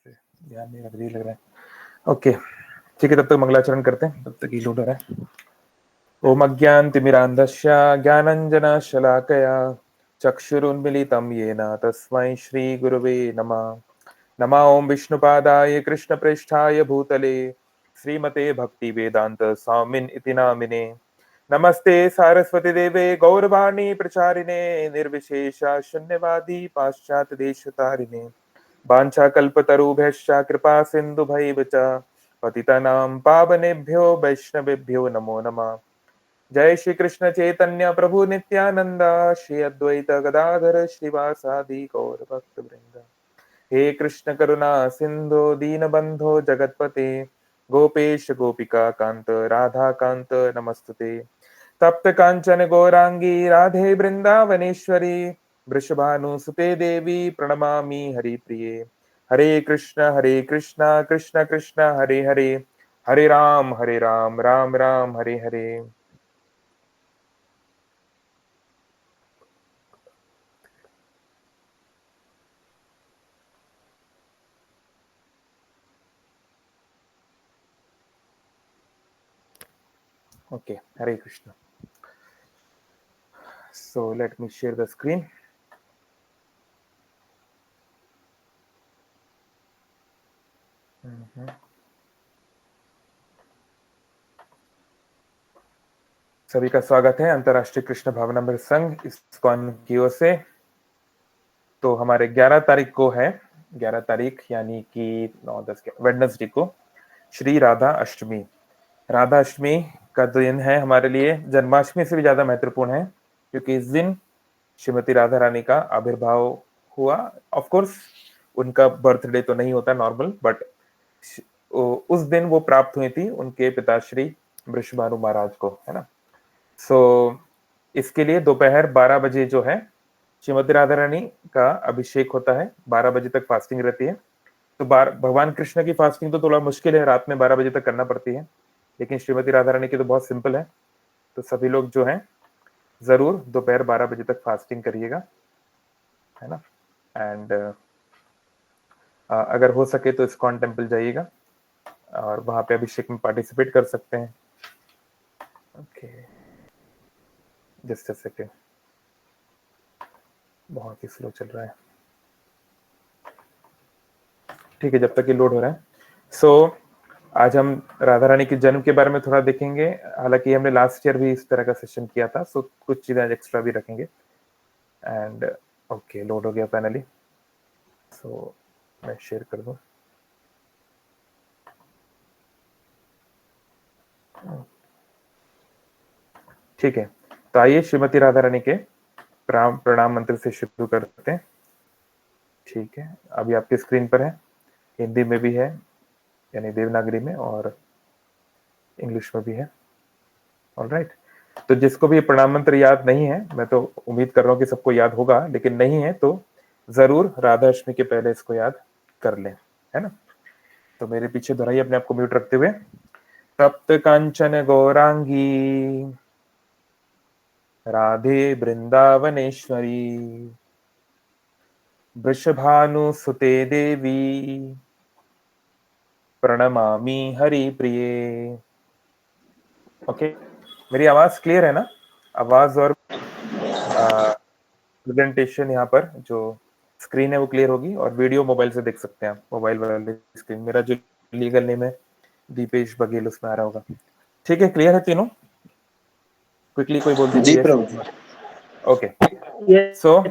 से ध्यान नहीं लग रही लग रहा है। ओके ठीक है, तब तक मंगलाचरण करते हैं, तब तक ये लोड हो रहा है। ओम अज्ञानतिमिरान्धस्य ज्ञानाञ्जनशलाकया चक्षुरुन्मीलितं येन तस्मै श्रीगुरवे नमः। नमः ओं विष्णुपादाय कृष्णप्रेष्ठाय भूतले श्रीमते भक्तिवेदांत स्वामिन् इति नामिने। नमस्ते सारस्वती देवे गौरवाणी प्रचारिणे निर्विशेष शून्यवादी पाश्चात्य देशतारिणे। वाञ्छाकल्पतरुभ्यश्च कृपा सिन्धुभैव च पतितानां पावनेभ्यो वैष्णवेभ्यो नमो नमः। जय श्री कृष्ण चैतन्य प्रभु नित्यानंद श्री अद्वैत गदाधर श्रीवासादि गौर भक्त वृंद। हे कृष्ण करुणा सिंधु दीनबंधो जगतपते गोपेश गोपिका कांत राधा कांत नमस्तुते। तप्त कांचन गौरांगी राधे वृंदावनेश्वरी वृषभानुसुते देवी प्रणमामि हरिप्रिये। हरे Krishna Krishna Krishna Hare Hare Hare Ram Ram Ram Hare Hare. Okay, Hare Krishna. So let me share the screen. सभी का स्वागत है अंतर्राष्ट्रीय कृष्ण भावनामृत संघ इस्कॉन की ओर से। तो हमारे 11 तारीख को है, 11 तारीख यानी कि 9-10 वेडनेसडे को श्री राधा अष्टमी। राधा अष्टमी का दिन है हमारे लिए जन्माष्टमी से भी ज्यादा महत्वपूर्ण है, क्योंकि इस दिन श्रीमती राधा रानी का आविर्भाव हुआ। ऑफ कोर्स उनका बर्थडे तो नहीं होता नॉर्मल, बट उस दिन वो प्राप्त हुई थी उनके पिताश्री वृषभानु महाराज को, है ना। सो इसके लिए दोपहर 12 बजे जो है श्रीमती राधा रानी का अभिषेक होता है। 12 बजे तक फास्टिंग रहती है। तो भगवान कृष्ण की फास्टिंग तो थोड़ा मुश्किल है, रात में 12 बजे तक करना पड़ती है, लेकिन श्रीमती राधा रानी की तो बहुत सिंपल है। तो सभी लोग जो है जरूर दोपहर 12 बजे तक फास्टिंग करिएगा, है ना। एंड अगर हो सके तो इस्कॉन टेम्पल जाइएगा और वहां पे अभिषेक में पार्टिसिपेट कर सकते हैं। ओके जस्ट अ सेकेंड, बहुत ही स्लो चल रहा है। ठीक है, जब तक ये लोड हो रहा है। सो आज हम राधा रानी के जन्म के बारे में थोड़ा देखेंगे। हालांकि हमने लास्ट ईयर भी इस तरह का सेशन किया था, सो कुछ चीजें एक्स्ट्रा भी रखेंगे। एंड ओके लोड हो गया फाइनली। सो मैं शेयर कर दूं। ठीक है, तो आइए श्रीमती राधा रानी के प्रणाम मंत्र से शुरू करते हैं। ठीक है, अभी आपकी स्क्रीन पर है, हिंदी में भी है यानी देवनागरी में, और इंग्लिश में भी है। ऑलराइट, तो जिसको भी प्रणाम मंत्र याद नहीं है, मैं तो उम्मीद कर रहा हूँ कि सबको याद होगा, लेकिन नहीं है तो जरूर राधा अष्टमी के पहले इसको याद कर लें, है ना। तो मेरे पीछे दोहराइए अपने आप को म्यूट रखते हुए। तप्त कांचन गौरांगी राधे वृंदावनेश्वरी वृषभानुसुते देवी प्रणमामि हरि प्रिये। ओके, मेरी आवाज क्लियर है ना? आवाज और प्रेजेंटेशन यहाँ पर जो स्क्रीन है वो क्लियर होगी, और वीडियो मोबाइल से देख सकते हैं आप, मोबाइल वाले स्क्रीन। मेरा जो लीगल नेम है दीपेश बघेल, उसमें आ रहा होगा। ठीक है, क्लियर है तीनों? क्विकली कोई बोल जी दीजिए। प्रभु। ओके, सो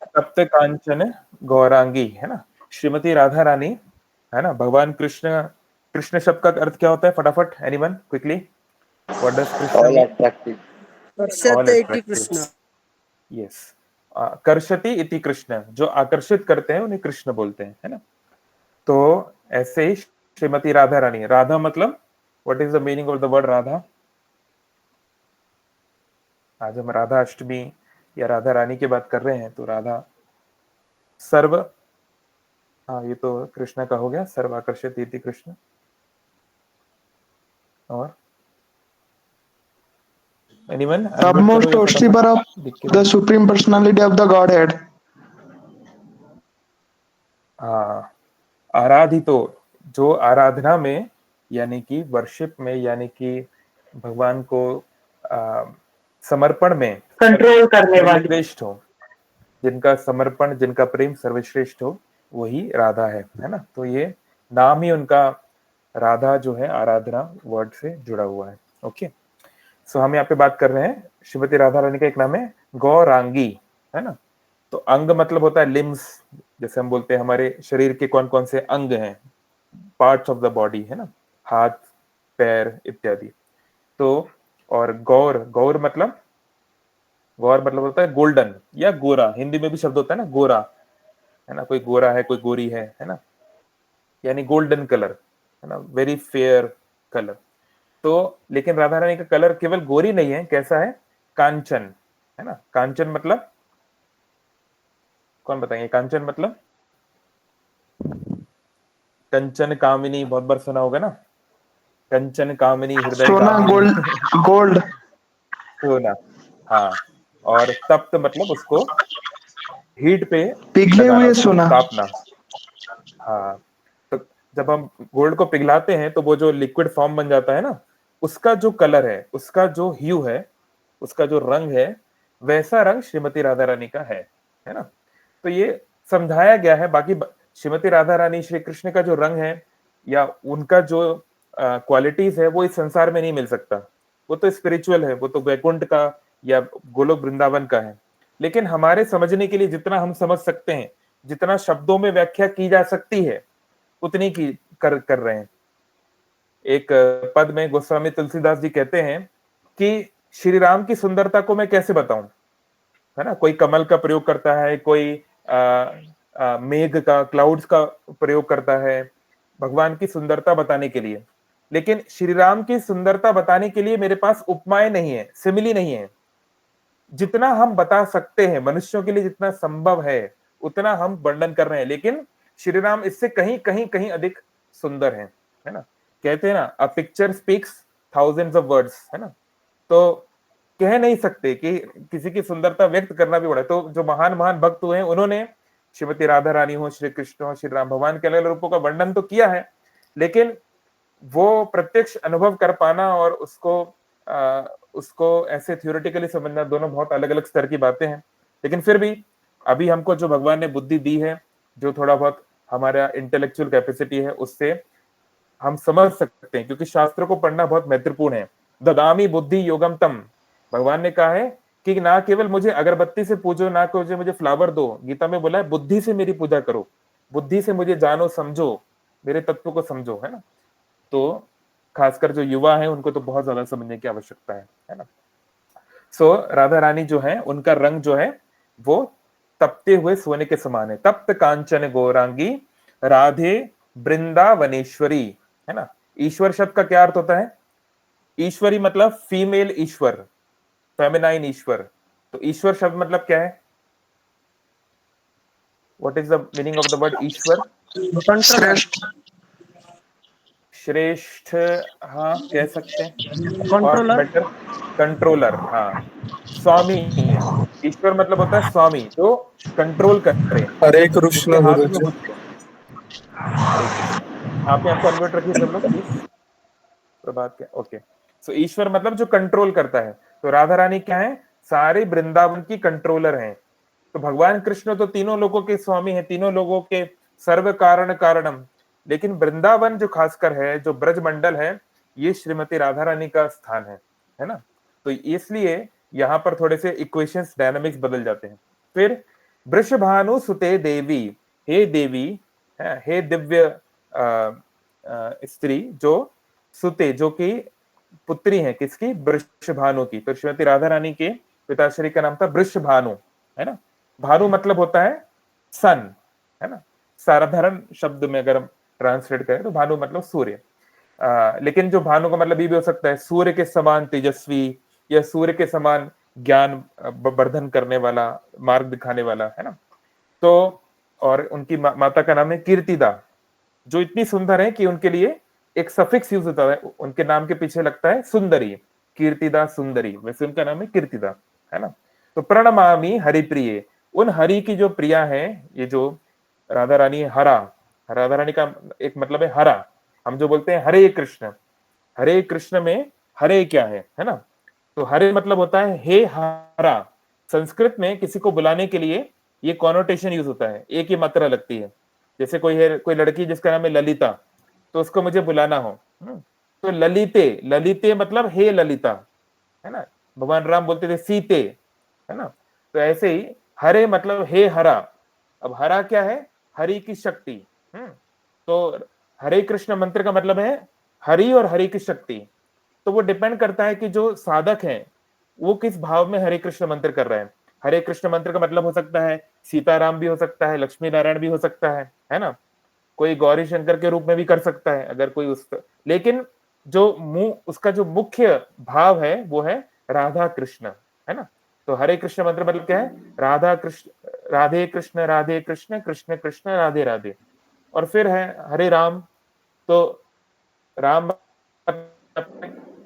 तप्त कांचन गौरांगी, है ना, श्रीमती राधा रानी, है ना। भगवान कृष्ण, कृष्ण शब्द का अर्थ क्या होता है फटाफट, anyone quickly, what does Krishna all mean? Attractive. All attractive, yes. कर्षति इति कृष्ण, जो आकर्षित करते हैं उन्हें कृष्ण बोलते हैं, है ना। तो ऐसे ही श्रीमती राधा रानी, राधा मतलब what is the meaning of the word Radha? आज हम राधा अष्टमी या राधा रानी की बात कर रहे हैं, तो राधा सर्व, हाँ ये तो कृष्ण का हो गया, सर्व आकर्षित इति कृष्ण। और एनीवन अनम्यूट करो Topmost या worshipper of फटाफट लिख के the दो। Supreme Personality of the Godhead. हाँ आराधितो, जो आराधना में यानी कि वर्शिप में, यानी कि भगवान को समर्पण में कंट्रोल करने वाली। सर्वश्रेष्ठ हो, जिनका समर्पण, जिनका प्रेम सर्वश्रेष्ठ हो, वही राधा है ना। तो ये नाम ही उनका, राधा जो है आराधना वर्ड से जुड़ा हुआ है। ओके, सो हम यहाँ पे बात कर रहे हैं श्रीमती राधा रानी का एक नाम है गौरांगी, है ना। तो अंग मतलब होता है लिम्स, जैसे हम बोलते हैं हमारे शरीर के कौन कौन से अंग हैं, पार्ट्स ऑफ द बॉडी, है ना, हाथ, पैर इत्यादि। तो और गौर, गौर मतलब होता है गोल्डन या गोरा, हिंदी में भी शब्द होता है ना गोरा, है ना, कोई गोरा है, कोई गोरी है ना, यानी गोल्डन कलर, है ना, वेरी फेयर कलर। तो लेकिन राधा रानी का कलर केवल गोरी नहीं है, कैसा है, कांचन, है ना। कांचन मतलब, कौन बताएंगे कांचन मतलब? कंचन कामिनी बहुत बार सुना होगा ना, कंचन कामिनी हृदय सोना, गामिनी। Gold, gold. सोना, हाँ। और तप्त मतलब उसको हीट पे पिघले लगाना, हुए उसको सोना। तापना। हाँ, तो जब हम गोल्ड को पिघलाते हैं तो वो जो लिक्विड फॉर्म बन जाता है ना, उसका जो कलर है, उसका जो ह्यू है, उसका जो रंग है, वैसा रंग श्रीमती राधा रानी का है ना। तो ये समझाया गया है। बाकी श्रीमती राधा रानी, श्री कृष्ण का जो रंग है या उनका जो क्वालिटीज है, वो इस संसार में नहीं मिल सकता। वो तो स्पिरिचुअल है, वो तो वैकुंठ का या गोलोक वृंदावन का है। लेकिन हमारे समझने के लिए जितना हम समझ सकते हैं, जितना शब्दों में व्याख्या की जा सकती है, उतनी की कर रहे हैं। एक पद में गोस्वामी तुलसीदास जी कहते हैं कि श्री राम की सुंदरता को मैं कैसे बताऊं, है ना। कोई कमल का प्रयोग करता है, कोई मेघ का, क्लाउड्स का प्रयोग करता है भगवान की सुंदरता बताने के लिए। लेकिन श्री राम की सुंदरता बताने के लिए मेरे पास उपमाएं नहीं है, सिमिली नहीं है। जितना हम बता सकते हैं, मनुष्यों के लिए जितना संभव है, उतना हम वर्णन कर रहे हैं। लेकिन श्री राम इससे कहीं कहीं कहीं अधिक सुंदर है ना। कहते हैं ना, a picture speaks thousands of words, है ना। तो कह नहीं सकते कि किसी की सुंदरता व्यक्त करना भी बड़ा है। तो जो महान महान भक्त हुए हैं, उन्होंने श्रीमती राधा रानी हो, श्री कृष्ण हो, श्री राम, भगवान के अलग अलग रूपों का वर्णन तो किया है, लेकिन वो प्रत्यक्ष अनुभव कर पाना और उसको ऐसे थ्योरेटिकली समझना, दोनों बहुत अलग अलग स्तर की बातें हैं। लेकिन फिर भी अभी हमको जो भगवान ने बुद्धि दी है, जो थोड़ा बहुत हमारा इंटेलेक्चुअल कैपेसिटी है, उससे हम समझ सकते हैं, क्योंकि शास्त्रों को पढ़ना बहुत महत्वपूर्ण है। ददामी बुद्धि योगम तम, भगवान ने कहा है कि ना केवल मुझे अगरबत्ती से पूजो, ना केवल मुझे फ्लावर दो, गीता में बोला है बुद्धि से मेरी पूजा करो, बुद्धि से मुझे जानो, समझो, मेरे तत्व को समझो, है ना। तो खासकर जो युवा है, उनको तो बहुत ज्यादा समझने की आवश्यकता है ना। सो राधा रानी जो है, उनका रंग जो है वो तपते हुए सोने के समान है। तप्त कांचन गौरांगी राधे वृंदावनेश्वरी, है ना। ईश्वर शब्द का क्या अर्थ होता है? ईश्वरी मतलब फीमेल ईश्वर, फेमिनाइन ईश्वर। तो ईश्वर शब्द मतलब क्या है? What is the meaning of the word Ishwar? श्रेष्ठ। श्रेष्ठ, हाँ कह सकते हैं, और कंट्रोलर। बेटर कंट्रोलर, हाँ, स्वामी है। ईश्वर मतलब होता है स्वामी, जो कंट्रोल करे, हरे जिसके कृष्ण हाथ गुरु में जी। बुद्धि है। हरे कृष्ण। आप यहाँ पे अनम्यूट रखिए सब लोग प्लीज। प्रभात क्या, ओके। सो ईश्वर मतलब जो कंट्रोल करता है। तो राधा रानी क्या है? सारे वृंदावन की कंट्रोलर हैं। तो भगवान कृष्ण तो तीनों लोगों के स्वामी हैं, तीनों लोगों के सर्व कारण कारणम। लेकिन वृंदावन जो खासकर है, जो ब्रज मंडल है, ये श्रीमती राधा रानी का स्थान है ना। तो इसलिए यहाँ पर थोड़े से इक्वेशंस, डायनामिक्स बदल जाते हैं। फिर वृषभानु सुते देवी, हे देवी, हे दिव्य स्त्री, जो सुते, जो कि पुत्री है किसकी? वृषभानु की। तो श्रीमती राधा रानी के पिताश्री का नाम था वृषभानु, है ना। भानु मतलब होता है सन, है ना। साधारण शब्द में अगर हम ट्रांसलेट करें तो भानु मतलब सूर्य। लेकिन जो भानु का मतलब ये भी हो सकता है सूर्य के समान तेजस्वी, या सूर्य के समान ज्ञान वर्धन करने वाला, मार्ग दिखाने वाला, है ना। तो और उनकी माता का नाम है कीर्तिदा, जो इतनी सुंदर है कि उनके लिए एक सफिक्स यूज होता है, उनके नाम के पीछे लगता है सुंदरी, कीर्तिदा सुंदरी, वैसे उनका नाम है कीर्तिदा, है ना। तो प्रणमामि हरिप्रिय, उन हरि की जो प्रिया है, ये जो राधा रानी है, हरा, राधा रानी का एक मतलब है हरा। हम जो बोलते हैं हरे कृष्ण में हरे क्या है ना? तो हरे मतलब होता है हे हरा। संस्कृत में किसी को बुलाने के लिए ये कॉनोटेशन यूज होता है, एक ही मात्रा लगती है। जैसे कोई लड़की जिसका नाम है ललिता, तो उसको मुझे बुलाना हो, तो ललिते, ललिते मतलब हे ललिता, है ना? भगवान राम बोलते थे सीते, है ना? तो ऐसे ही हरे मतलब हे हरा। अब हरा क्या है? हरि की शक्ति। तो हरे कृष्ण मंत्र का मतलब है हरि और हरि की शक्ति। तो वो डिपेंड करता है कि जो साधक है वो किस भाव में हरे कृष्ण मंत्र कर रहे हैं। हरे कृष्ण मंत्र का मतलब हो सकता है सीताराम भी हो सकता है, लक्ष्मी नारायण भी हो सकता है ना? कोई गौरी शंकर के रूप में भी कर सकता है अगर कोई उस, लेकिन उसका जो मुख्य भाव है वो है राधा कृष्ण, है ना? तो हरे कृष्ण मंत्र मतलब क्या है? राधे कृष्ण कृष्ण कृष्ण राधे राधे। और फिर है हरे राम। तो राम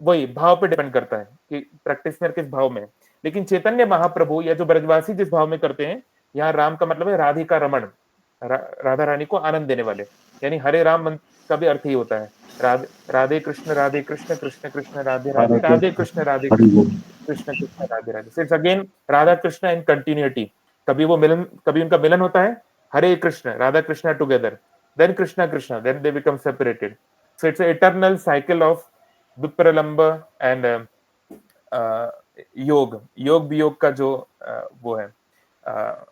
वही भाव पे डिपेंड करता है कि प्रैक्टिशनर किस भाव में है। लेकिन चैतन्य महाप्रभु या जो ब्रजवासी जिस भाव में करते हैं, यहाँ राम का मतलब है राधिका रमण, राधा रानी को आनंद देने वाले। यानी हरे राम मंत्र का भी अर्थ ही होता है राधे कृष्ण कृष्ण कृष्ण राधे राधे, राधे कृष्ण कृष्ण कृष्ण राधे राधे। सिर्फ again Radha Krishna in continuity. कभी उनका मिलन होता है, Hare Krishna Radha Krishna together, then Krishna Krishna, then they become separated. So it's eternal cycle of विप्रलंब एंड योग वियोग का जो वो है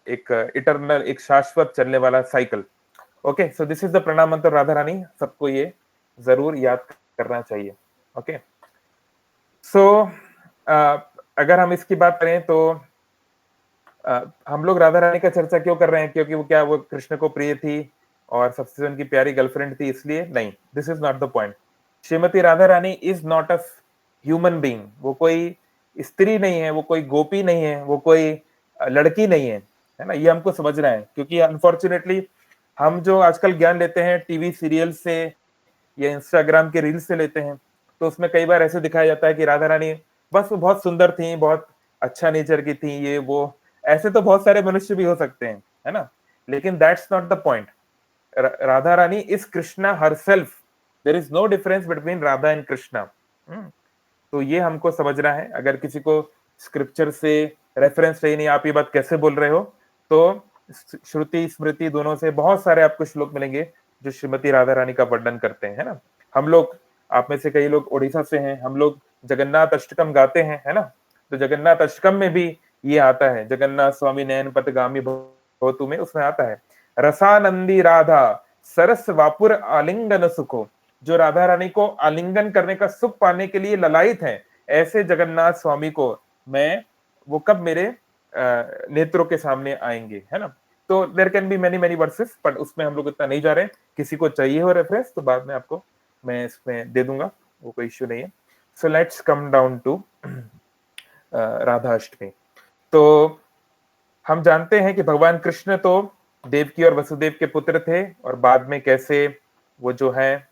एक इटर्नल, एक शाश्वत चलने वाला cycle. Okay, so this is the प्रणाम मंत्र राधा रानी। सबको ये जरूर याद करना चाहिए। ओके, सो अगर हम इसकी बात करें तो हम लोग राधा रानी का चर्चा क्यों कर रहे हैं? क्योंकि वो कृष्ण को प्रिय थी और सबसे उनकी प्यारी गर्लफ्रेंड थी, इसलिए नहीं। This is not the point. Shrimati Radha Rani is not a human being. वो कोई स्त्री नहीं है, वो कोई गोपी नहीं है, वो कोई लड़की नहीं है ना? ये हमको समझना है, क्योंकि अनफॉर्चुनेटली हम जो आजकल ज्ञान लेते हैं टीवी सीरियल से या इंस्टाग्राम के रील्स से लेते हैं, तो उसमें कई बार ऐसे दिखाया जाता है कि राधा रानी बस वो बहुत सुंदर थी, बहुत अच्छा नेचर की थी, ये वो। ऐसे तो बहुत सारे मनुष्य भी हो सकते हैं, है ना? लेकिन that's not the point. Radha Rani is Krishna herself. There is no difference between Radha and Krishna. तो ये हमको समझना है। अगर किसी को स्क्रिप्चर से रेफरेंस चाहिए, नहीं आप ये बात कैसे बोल रहे हो, तो श्रुति स्मृति दोनों से बहुत सारे आपको श्लोक मिलेंगे जो श्रीमती राधा रानी का वर्णन करते हैं, है ना? हम लोग, आप में से कई लोग उड़ीसा से हैं, हम लोग जगन्नाथ अष्टकम गाते हैं, है ना? तो जगन्नाथ अष्टकम में भी ये आता है, जगन्नाथ स्वामी नयन पथगामी भवतु में उसमें आता है रसानंदी राधा सरस वापुर आलिंगन सुखो। जो राधा रानी को आलिंगन करने का सुख पाने के लिए ललायित हैं, ऐसे जगन्नाथ स्वामी को वो कब मेरे नेत्रों के सामने आएंगे, है ना? तो there can be many many verses, but उसमें हम लोग इतना नहीं जा रहे हैं। किसी को चाहिए हो रेफरेंस तो बाद में आपको मैं इसमें दे दूंगा, वो कोई इश्यू नहीं है। So let's come down to Radha Ashtami. तो हम जानते हैं कि भगवान कृष्ण तो देवकी और वसुदेव के पुत्र थे, और बाद में कैसे वो जो है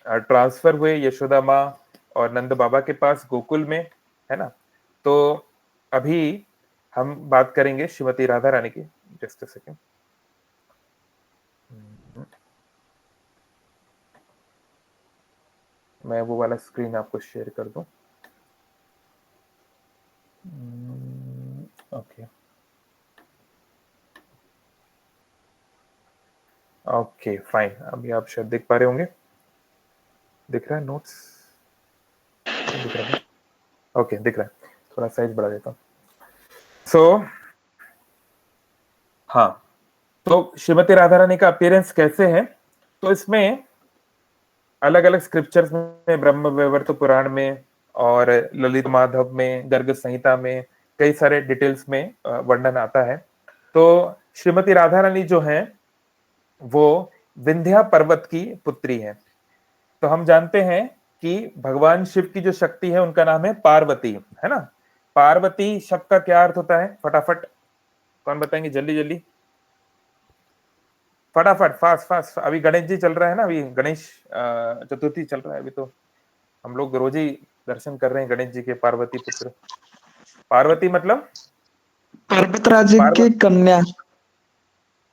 ट्रांसफर हुए यशोदा माँ और नंद बाबा के पास गोकुल में, है ना? तो अभी हम बात करेंगे श्रीमती राधा रानी की। जस्ट अ सेकेंड, मैं वो वाला स्क्रीन आपको शेयर कर दूं। ओके ओके फाइन, अभी आप शायद देख पा रहे होंगे। दिख रहा है नोट्स? दिख रहा है? ओके, दिख रहा है। थोड़ा साइज बढ़ा देता हूँ। सो हाँ, तो श्रीमती राधा रानी का अपीयरेंस कैसे है? तो इसमें अलग अलग स्क्रिप्चर्स में, ब्रह्म वैवर्त पुराण में और ललित माधव में, गर्ग संहिता में कई सारे डिटेल्स में वर्णन आता है। तो श्रीमती राधा रानी जो है वो विंध्या पर्वत की पुत्री है। तो हम जानते हैं कि भगवान शिव की जो शक्ति है उनका नाम है पार्वती, है ना? पार्वती शब्द का क्या अर्थ होता है? फटाफट कौन बताएंगे? जल्दी जल्दी, फटाफट, फास्ट फास्ट। अभी गणेश जी चल रहा है ना, अभी गणेश चतुर्थी चल रहा है, अभी तो हम लोग रोज ही दर्शन कर रहे हैं गणेश जी के, पार्वती पुत्र। पार्वती मतलब पर्वतराज की पार्वत, कन्या।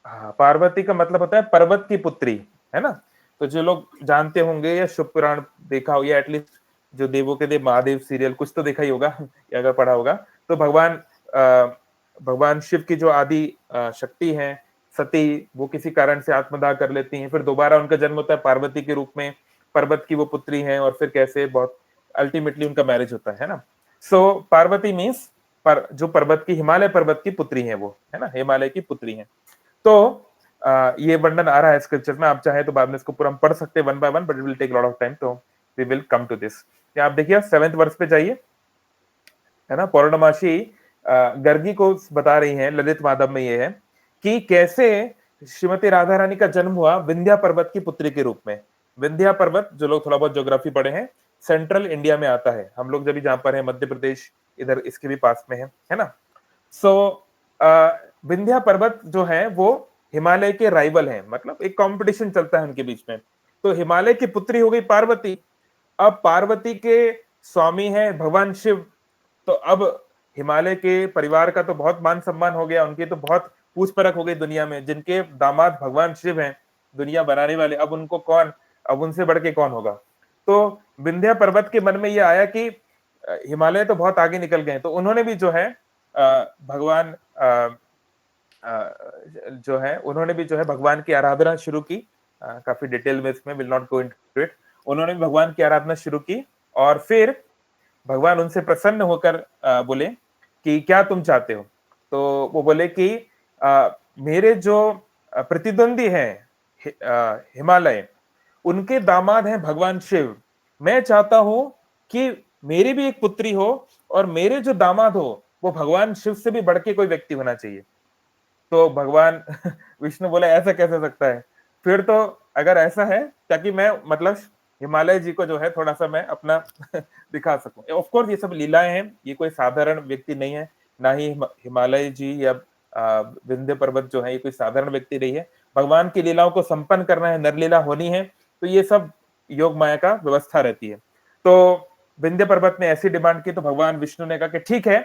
हाँ, पार्वती का मतलब होता है पर्वत की पुत्री, है ना। तो जो लोग जानते होंगे या शिव पुराण देखा हो या एटलीस्ट जो देवों के देव महादेव सीरियल कुछ तो देखा ही होगा या अगर पढ़ा होगा, तो भगवान शिव की जो आदि शक्ति है सती, वो किसी कारण से आत्मदाह कर लेती हैं, फिर दोबारा उनका जन्म होता है पार्वती के रूप में, पर्वत की वो पुत्री हैं, और फिर कैसे बहुत अल्टीमेटली उनका मैरिज होता है ना। सो पार्वती मीन्स जो पर्वत की, हिमालय पर्वत की पुत्री है वो, है ना, हिमालय की पुत्री है। तो ये वर्णन आ रहा है स्क्रिप्चर में, आप चाहे तो बाद में इसको पूरा हम पढ़ सकते हैं one by one, but it will take lot of time, तो we will come to this. आप देखिए 7वें वर्ष पे जाइए, है ना। पौर्णमासी गर्गी को बता रही हैं, ललित माधव में ये है कि कैसे श्रीमती राधा रानी का जन्म हुआ विंध्या पर्वत की पुत्री के रूप में। विंध्या पर्वत, जो लोग थोड़ा बहुत ज्योग्राफी पढ़े हैं, सेंट्रल इंडिया में आता है, हम लोग जब जहां पर है मध्य प्रदेश, इधर इसके भी पास में है ना। सो विंध्या पर्वत जो है वो हिमालय के राइवल हैं, मतलब एक कंपटीशन चलता है उनके बीच में। तो हिमालय की पुत्री हो गई पार्वती, अब पार्वती के स्वामी है भगवान शिव, तो अब हिमालय के परिवार का तो बहुत मान सम्मान हो गया, उनकी तो बहुत पूछ परख हो गई दुनिया में, जिनके दामाद भगवान शिव हैं दुनिया बनाने वाले, अब उनको कौन, अब उनसे बढ़ के कौन होगा। तो विंध्या पर्वत के मन में ये आया कि हिमालय तो बहुत आगे निकल गए, तो उन्होंने भी जो है भगवान जो है उन्होंने भी जो है भगवान की आराधना शुरू की। काफी डिटेल में इसमें will not go into it. उन्होंने भी भगवान की आराधना शुरू की, और फिर भगवान उनसे प्रसन्न होकर बोले कि क्या तुम चाहते हो। तो वो बोले कि मेरे जो प्रतिद्वंदी हैं हिमालय, उनके दामाद हैं भगवान शिव, मैं चाहता हूं कि मेरी भी एक पुत्री हो, और मेरे जो दामाद हो वो भगवान शिव से भी बढ़ के कोई व्यक्ति होना चाहिए। तो भगवान विष्णु बोले ऐसा कैसे सकता है, फिर तो अगर ऐसा है ताकि मैं मतलब हिमालय जी को जो है थोड़ा सा मैं अपना दिखा सकूं। ऑफ कोर्स ये सब लीलाएं हैं, ये कोई साधारण व्यक्ति नहीं है, ना ही हिमालय जी या विंध्य पर्वत जो है ये कोई साधारण व्यक्ति नहीं है। भगवान की लीलाओं को संपन्न करना है, नरलीला होनी है, तो ये सब योग माया का व्यवस्था रहती है। तो विंध्य पर्वत ने ऐसी डिमांड की, तो भगवान विष्णु ने कहा कि ठीक है,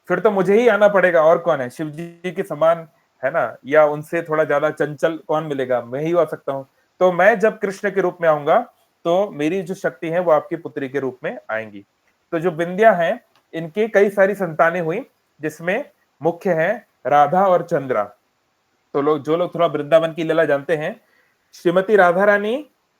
फिर तो मुझे ही आना पड़ेगा, और कौन है, शिव जी के समान, है ना, या उनसे थोड़ा ज्यादा चंचल कौन मिलेगा, मैं ही आ सकता हूं। तो मैं जब कृष्ण के रूप में आऊंगा तो मेरी जो शक्ति है वो आपकी पुत्री के रूप में आएंगी। तो जो विंध्या है, इनके कई सारी संतानें हुई, जिसमें मुख्य है राधा और चंद्रा। तो जो लोग थोड़ा वृंदावन की लीला जानते हैं, श्रीमती राधा रानी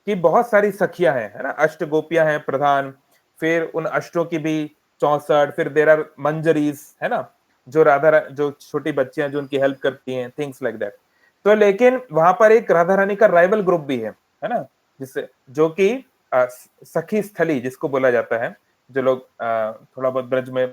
की बहुत सारी सखियां हैं, है ना, अष्ट गोपियां हैं प्रधान, फिर उन अष्टों की भी 64, फिर देर आर मंजरीज, है ना, जो छोटी बच्चियां जो उनकी हेल्प करती हैं, थिंग्स लाइक दैट। तो लेकिन वहां पर एक राधा रानी का राइवल ग्रुप भी है ना, जिससे जो कि सखी स्थली जिसको बोला जाता है, जो लोग थोड़ा बहुत ब्रज में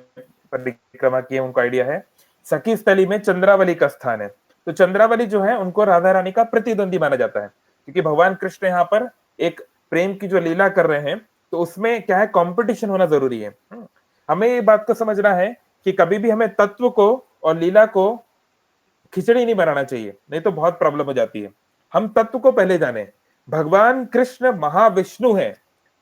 परिक्रमा किए उनको आइडिया है। सखी स्थली में चंद्रावली का स्थान है, तो चंद्रावली जो है उनको राधा रानी का प्रतिद्वंदी माना जाता है, क्योंकि भगवान कृष्ण यहाँ पर एक प्रेम की जो लीला कर रहे हैं, तो उसमें क्या है, कंपटीशन होना जरूरी है। हमें ये बात को समझना है कि कभी भी हमें तत्व को और लीला को खिचड़ी नहीं बनाना चाहिए, नहीं तो बहुत प्रॉब्लम हो जाती है। हम तत्व को पहले जाने, भगवान कृष्ण महाविष्णु है,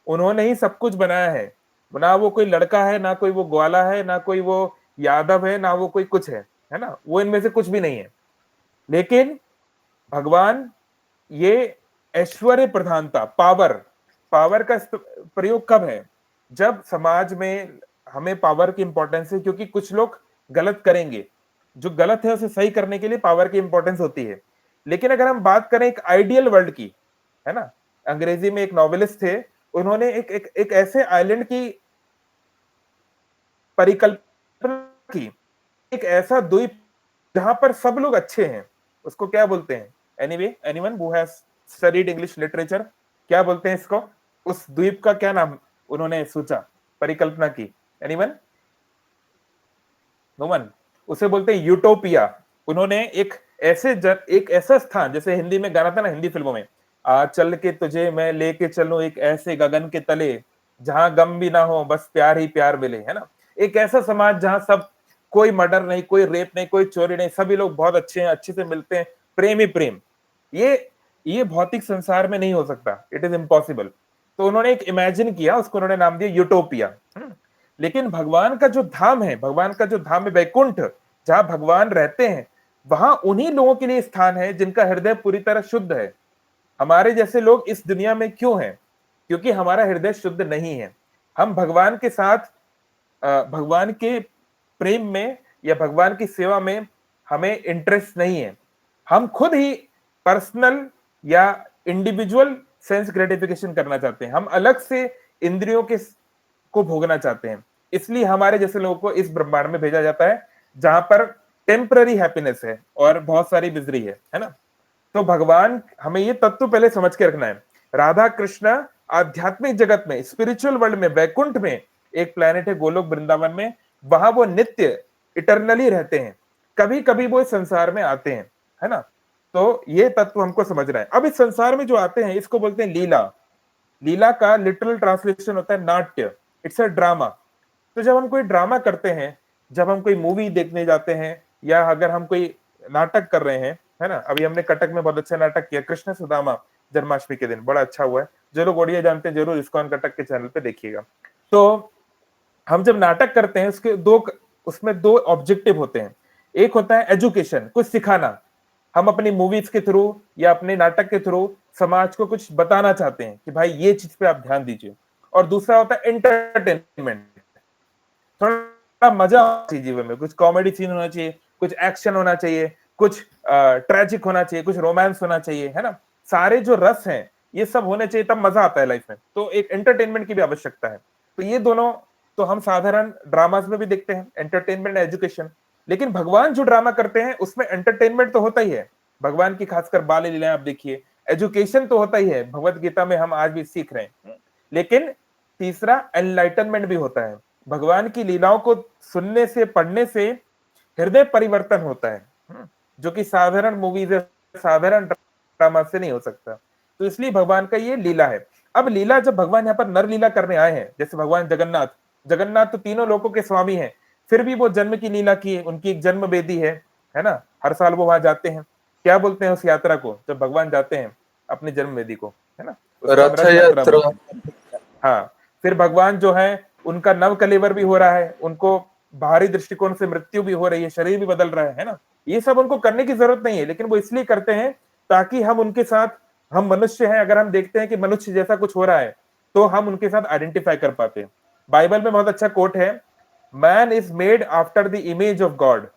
उन्होंने ही सब कुछ बनाया है, ना वो कोई लड़का है, ना कोई वो ग्वाला है, ना कोई वो यादव है, ना वो कोई कुछ है ना, वो इनमें से कुछ भी नहीं है। लेकिन भगवान ये ऐश्वर्य प्रधानता, पावर का प्रयोग कब है, जब समाज में हमें पावर की इंपॉर्टेंस है, क्योंकि कुछ लोग गलत करेंगे, जो गलत है उसे सही करने के लिए पावर की इंपॉर्टेंस होती है। लेकिन अगर हम बात करें एक आइडियल वर्ल्ड की, है ना, अंग्रेजी में एक नॉवेलिस्ट थे, उन्होंने एक ऐसे आइलैंड की परिकल्पना की, एक ऐसा द्वीप जहां पर सब लोग अच्छे हैं, उसको क्या बोलते हैं, anyone who has studied English literature, क्या बोलते हैं इसको, उस द्वीप का क्या नाम उन्होंने सोचा, परिकल्पना की, एनीवन, नो वन, उसे बोलते हैं यूटोपिया। उन्होंने एक ऐसा स्थान, जैसे हिंदी में गाना था ना, हिंदी फिल्मों में, आ चल के तुझे मैं लेके चलूं एक ऐसे गगन के तले, जहां गम भी ना हो, बस प्यार ही प्यार मिले, है ना, एक ऐसा समाज जहां सब, कोई मर्डर नहीं, कोई रेप नहीं, कोई चोरी नहीं, सभी लोग बहुत अच्छे हैं, अच्छे से मिलते हैं, प्रेम ही प्रेम। ये भौतिक संसार में नहीं हो सकता, इट इज इम्पॉसिबल। तो उन्होंने एक इमेजिन किया, उसको उन्होंने नाम दिया यूटोपिया। लेकिन भगवान का जो धाम है, वैकुंठ, जहां भगवान रहते हैं, वहां उन्हीं लोगों के लिए स्थान है जिनका हृदय पूरी तरह शुद्ध है। हमारे जैसे लोग इस दुनिया में क्यों हैं? क्योंकि हमारा हृदय शुद्ध नहीं है। हम भगवान के साथ भगवान के प्रेम में या भगवान की सेवा में हमें इंटरेस्ट नहीं है। हम खुद ही पर्सनल या इंडिविजुअल सेंस ग्रेटिफिकेशन करना चाहते हैं। हम अलग से इंद्रियों के को भोगना चाहते हैं। इसलिए हमारे जैसे लोगों को इस ब्रह्मांड में भेजा जाता है जहां पर टेम्पररी हैप्पीनेस है और बहुत सारी मिजरी है ना। तो भगवान, हमें ये तत्व पहले समझ के रखना है। राधा कृष्ण आध्यात्मिक जगत में, स्पिरिचुअल वर्ल्ड में, वैकुंठ में एक प्लेनेट है गोलोक वृंदावन में, वहां वो नित्य इटरनली रहते हैं। कभी कभी वो इस संसार में आते हैं, है ना। तो ये तत्व हमको समझना है। अब इस संसार में जो आते हैं इसको बोलते हैं लीला। लीला का लिटरल ट्रांसलेशन होता है नाट्य, इट्स अ ड्रामा। तो जब हम कोई ड्रामा करते हैं, जब हम कोई मूवी देखने जाते हैं, या अगर हम कोई नाटक कर रहे हैं, है ना। अभी हमने कटक में बहुत अच्छा नाटक किया, कृष्ण सुदामा, जन्माष्टमी के दिन, बड़ा अच्छा हुआ है। जो लोग ओडिया जानते हैं जरूर इस्कॉन कटक के चैनल पे देखिएगा। तो हम जब नाटक करते हैं उसमें दो ऑब्जेक्टिव होते हैं। एक होता है एजुकेशन, कुछ सिखाना। हम अपनी मूवीज के थ्रू या अपने नाटक के थ्रू समाज को कुछ बताना चाहते हैं कि भाई ये चीज पे आप ध्यान दीजिए। और दूसरा होता है एंटरटेनमेंट, थोड़ा मजा होना चाहिए जीवन में, कुछ कॉमेडी सीन होना चाहिए, कुछ एक्शन होना चाहिए, कुछ ट्रेजिक होना चाहिए, कुछ रोमांस होना चाहिए, है ना। सारे जो रस हैं ये सब होने चाहिए, तब मजा आता है लाइफ में। तो एक एंटरटेनमेंट की भी आवश्यकता है। तो ये दोनों तो हम साधारण ड्रामास में भी देखते हैं, एंटरटेनमेंट, एजुकेशन। लेकिन भगवान जो ड्रामा करते हैं उसमें एंटरटेनमेंट तो होता ही है। भगवान की खासकर बाल लीलाएं आप देखिए, एजुकेशन तो होता ही है, भगवत गीता में हम आज भी सीख रहे हैं। लेकिन तीसरा एनलाइटनमेंट भी होता है। भगवान की लीलाओं को सुनने से, पढ़ने से हृदय परिवर्तन होता है, जो कि साधारण मूवीज, साधारण ड्रामा से नहीं हो सकता। तो इसलिए भगवान का ये लीला है। अब लीला, जब भगवान यहाँ पर नर लीला करने आए हैं, जैसे भगवान जगन्नाथ, जगन्नाथ तो तीनों लोकों के स्वामी हैं, फिर भी वो जन्म की लीला की, उनकी एक जन्म वेदी है ना। हर साल वो वहां जाते हैं। क्या बोलते हैं उस यात्रा को, जब भगवान जाते हैं अपनी जन्म वेदी को, है ना, उसको हम रथ यात्रा। हाँ। फिर भगवान जो है उनका नव कलेवर भी हो रहा है, उनको बाहरी दृष्टिकोण से मृत्यु भी हो रही है, शरीर भी बदल रहा है ना। ये सब उनको करने की जरूरत नहीं है, लेकिन वो इसलिए करते हैं ताकि हम उनके साथ, हम मनुष्य हैं, अगर हम देखते हैं कि मनुष्य जैसा कुछ हो रहा है तो हम उनके साथ आइडेंटिफाई कर पाते हैं। बाइबल में बहुत अच्छा कोट है, man is made after the image of God,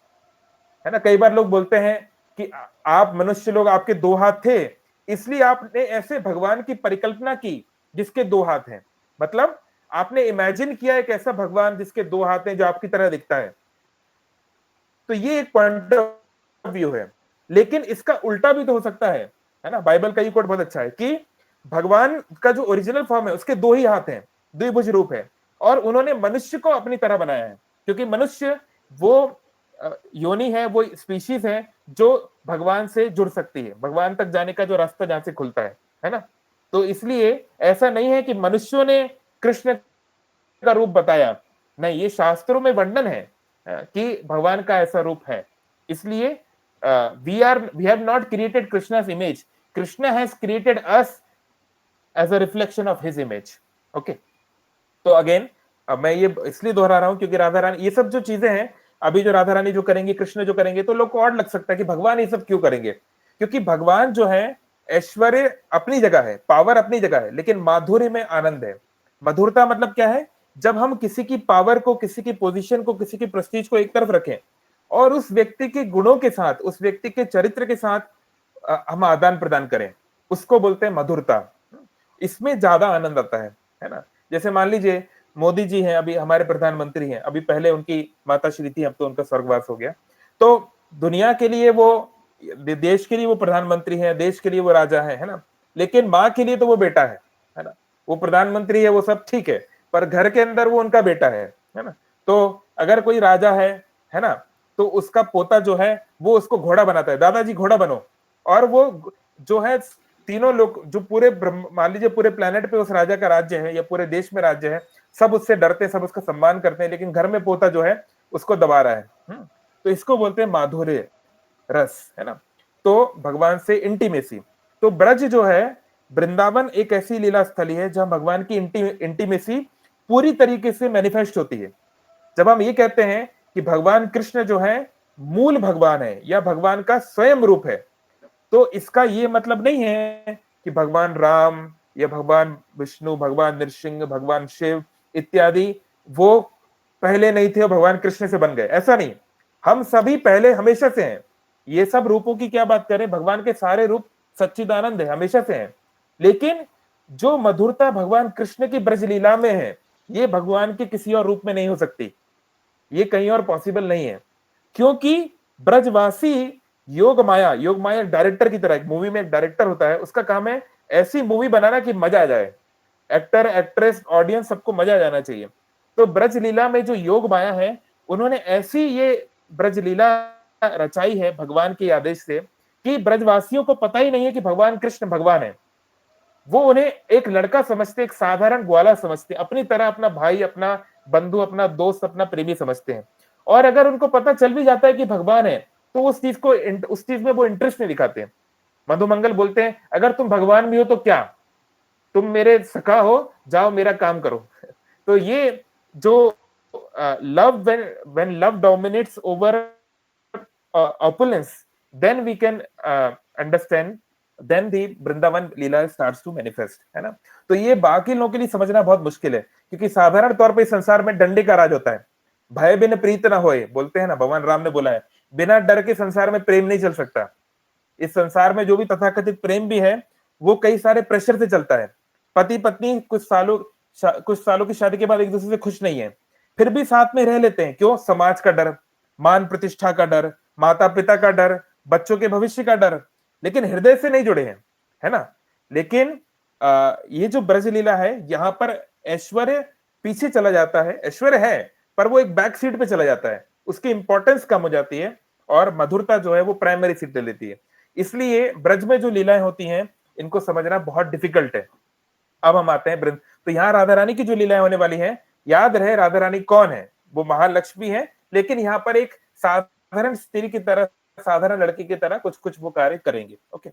है ना। कई बार लोग बोलते हैं कि आप मनुष्य लोग, आपके दो हाथ थे, इसलिए आपने ऐसे भगवान की परिकल्पना की जिसके दो हाथ हैं। मतलब आपने इमेजिन किया एक ऐसा भगवान जिसके दो हाथ हैं, जो आपकी तरह दिखता है। तो ये एक पॉइंट ऑफ व्यू है। लेकिन इसका उल्टा भी तो हो सकता है ना। बाइबल का ये कोट बहुत अच्छा है कि भगवान का जो ओरिजिनल फॉर्म है उसके दो ही हाथ हैं, द्विभुज रूप है, और उन्होंने मनुष्य को अपनी तरह बनाया है। क्योंकि मनुष्य वो योनि है, वो स्पीशीज है जो भगवान से जुड़ सकती है, भगवान तक जाने का जो रास्ता जहां से खुलता है ना। तो इसलिए ऐसा नहीं है कि मनुष्यों ने कृष्ण का रूप बताया, नहीं, ये शास्त्रों में वर्णन है कि भगवान का ऐसा रूप है। इसलिए we have not created Krishna's image, Krishna has created us as a reflection of his image. Okay. तो अगेन, अब मैं ये इसलिए दोहरा रहा हूं क्योंकि राधा रानी, ये सब जो चीजें हैं अभी जो राधा रानी जो करेंगे, कृष्ण जो करेंगे, तो लोग को और लग सकता है कि भगवान ये सब क्यों करेंगे। क्योंकि भगवान जो है, ऐश्वर्य अपनी जगह है, पावर अपनी जगह है, लेकिन माधुर्य में आनंद है। मधुरता मतलब क्या है, जब हम किसी की पावर को, किसी की पोजीशन को, किसी की प्रेस्टीज को एक तरफ रखें और उस व्यक्ति के गुणों के साथ, उस व्यक्ति के चरित्र के साथ हम आदान प्रदान करें, उसको बोलते हैं मधुरता। इसमें ज्यादा आनंद आता है ना। जैसे मान लीजिए मोदी जी हैं, अभी हमारे प्रधानमंत्री हैं, अभी पहले उनकी माता श्री थी, अब तो उनका स्वर्गवास हो गया। तो दुनिया के लिए वो, देश के लिए वो प्रधानमंत्री है, देश के लिए वो राजा है ना। लेकिन माँ के लिए तो वो बेटा है ना। वो प्रधानमंत्री है, वो सब ठीक है, पर घर के अंदर वो उनका बेटा है ना। तो अगर कोई राजा है ना, तो उसका पोता जो है वो उसको घोड़ा बनाता है, दादाजी घोड़ा बनो। और वो जो है तीनों लोग जो पूरे, मान लीजिए पूरे प्लेनेट पे उस राजा का राज्य है या पूरे देश में राज्य है, सब उससे डरते हैं, सब उसका सम्मान करते हैं, लेकिन घर में पोता जो है उसको दबा रहा है। तो इसको बोलते हैं माधुर्य रस, है ना। तो भगवान से इंटीमेसी। तो ब्रज जो है, वृंदावन एक ऐसी लीला स्थली है जहां भगवान की इंटीमेसी पूरी तरीके से मैनिफेस्ट होती है। जब हम ये कहते हैं कि भगवान कृष्ण जो है मूल भगवान है या भगवान का स्वयं रूप है। तो इसका ये मतलब नहीं है कि भगवान राम या भगवान विष्णु, भगवान नृसिंह, भगवान शिव इत्यादि वो पहले नहीं थे और भगवान कृष्ण से बन गए, ऐसा नहीं। हम सभी पहले हमेशा से हैं। ये सब रूपों की क्या बात करें, भगवान के सारे रूप सच्चिदानंद है, हमेशा से हैं। लेकिन जो मधुरता भगवान कृष्ण की ब्रज लीला में है, ये भगवान के किसी और रूप में नहीं हो सकती, ये कहीं और पॉसिबल नहीं है। क्योंकि ब्रजवासी योग माया डायरेक्टर की तरह, एक मूवी में एक डायरेक्टर होता है, उसका काम है ऐसी मूवी बनाना कि मजा आ जाए, एक्टर एक्ट्रेस ऑडियंस सबको मजा आ जाना चाहिए। तो ब्रज लीला में जो योग माया है, उन्होंने ऐसी ये ब्रज लीला रचाई है भगवान के आदेश से कि ब्रजवासियों को पता ही नहीं है कि भगवान कृष्ण भगवान है। वो उन्हें एक लड़का समझते, एक साधारण ग्वाला समझते, अपनी तरह अपना भाई, अपना बंधु, अपना दोस्त, अपना प्रेमी समझते हैं। और अगर उनको पता चल भी जाता है कि भगवान है, तो उस चीज में वो इंटरेस्ट नहीं दिखाते हैं। मधुमंगल बोलते हैं, अगर तुम भगवान भी हो तो क्या, तुम मेरे सखा हो, जाओ मेरा काम करो। तो ये जो love, when love dominates over opulence, then we can understand, then the Vrindavan Leela starts to manifest, है ना। तो ये बाकी लोगों के लिए समझना बहुत मुश्किल है, क्योंकि साधारण तौर पे इस संसार में डंडे का राज होता है। भय बिन प्रीत ना होए, बोलते हैं ना, भगवान राम ने बोला है, बिना डर के संसार में प्रेम नहीं चल सकता। इस संसार में जो भी तथाकथित प्रेम भी है, वो कई सारे प्रेशर से चलता है। पति पत्नी कुछ सालों की शादी के बाद एक दूसरे से खुश नहीं है, फिर भी साथ में रह लेते हैं। क्यों? समाज का डर, मान प्रतिष्ठा का डर, माता पिता का डर, बच्चों के भविष्य का डर, लेकिन हृदय से नहीं जुड़े हैं, है ना। लेकिन ये जो ब्रज लीला है, यहाँ पर ऐश्वर्य पीछे चला जाता है। ऐश्वर्य है, पर वो एक बैक सीट पे चला जाता है, उसकी इंपॉर्टेंस कम हो जाती है, और मधुरता जो है वो प्राइमरी सीट ले लेती है। इसलिए ब्रज में जो लीलाएं होती हैं, इनको समझना बहुत डिफिकल्ट है। अब हम आते हैं ब्रज। तो यहाँ राधा रानी की जो लीलाएं होने वाली है, याद रहे राधा रानी कौन है, वो महालक्ष्मी है, लेकिन यहाँ पर एक साधारण स्त्री की तरह, साधारण लड़की की तरह कुछ कुछ वो कार्य करेंगे। ओके,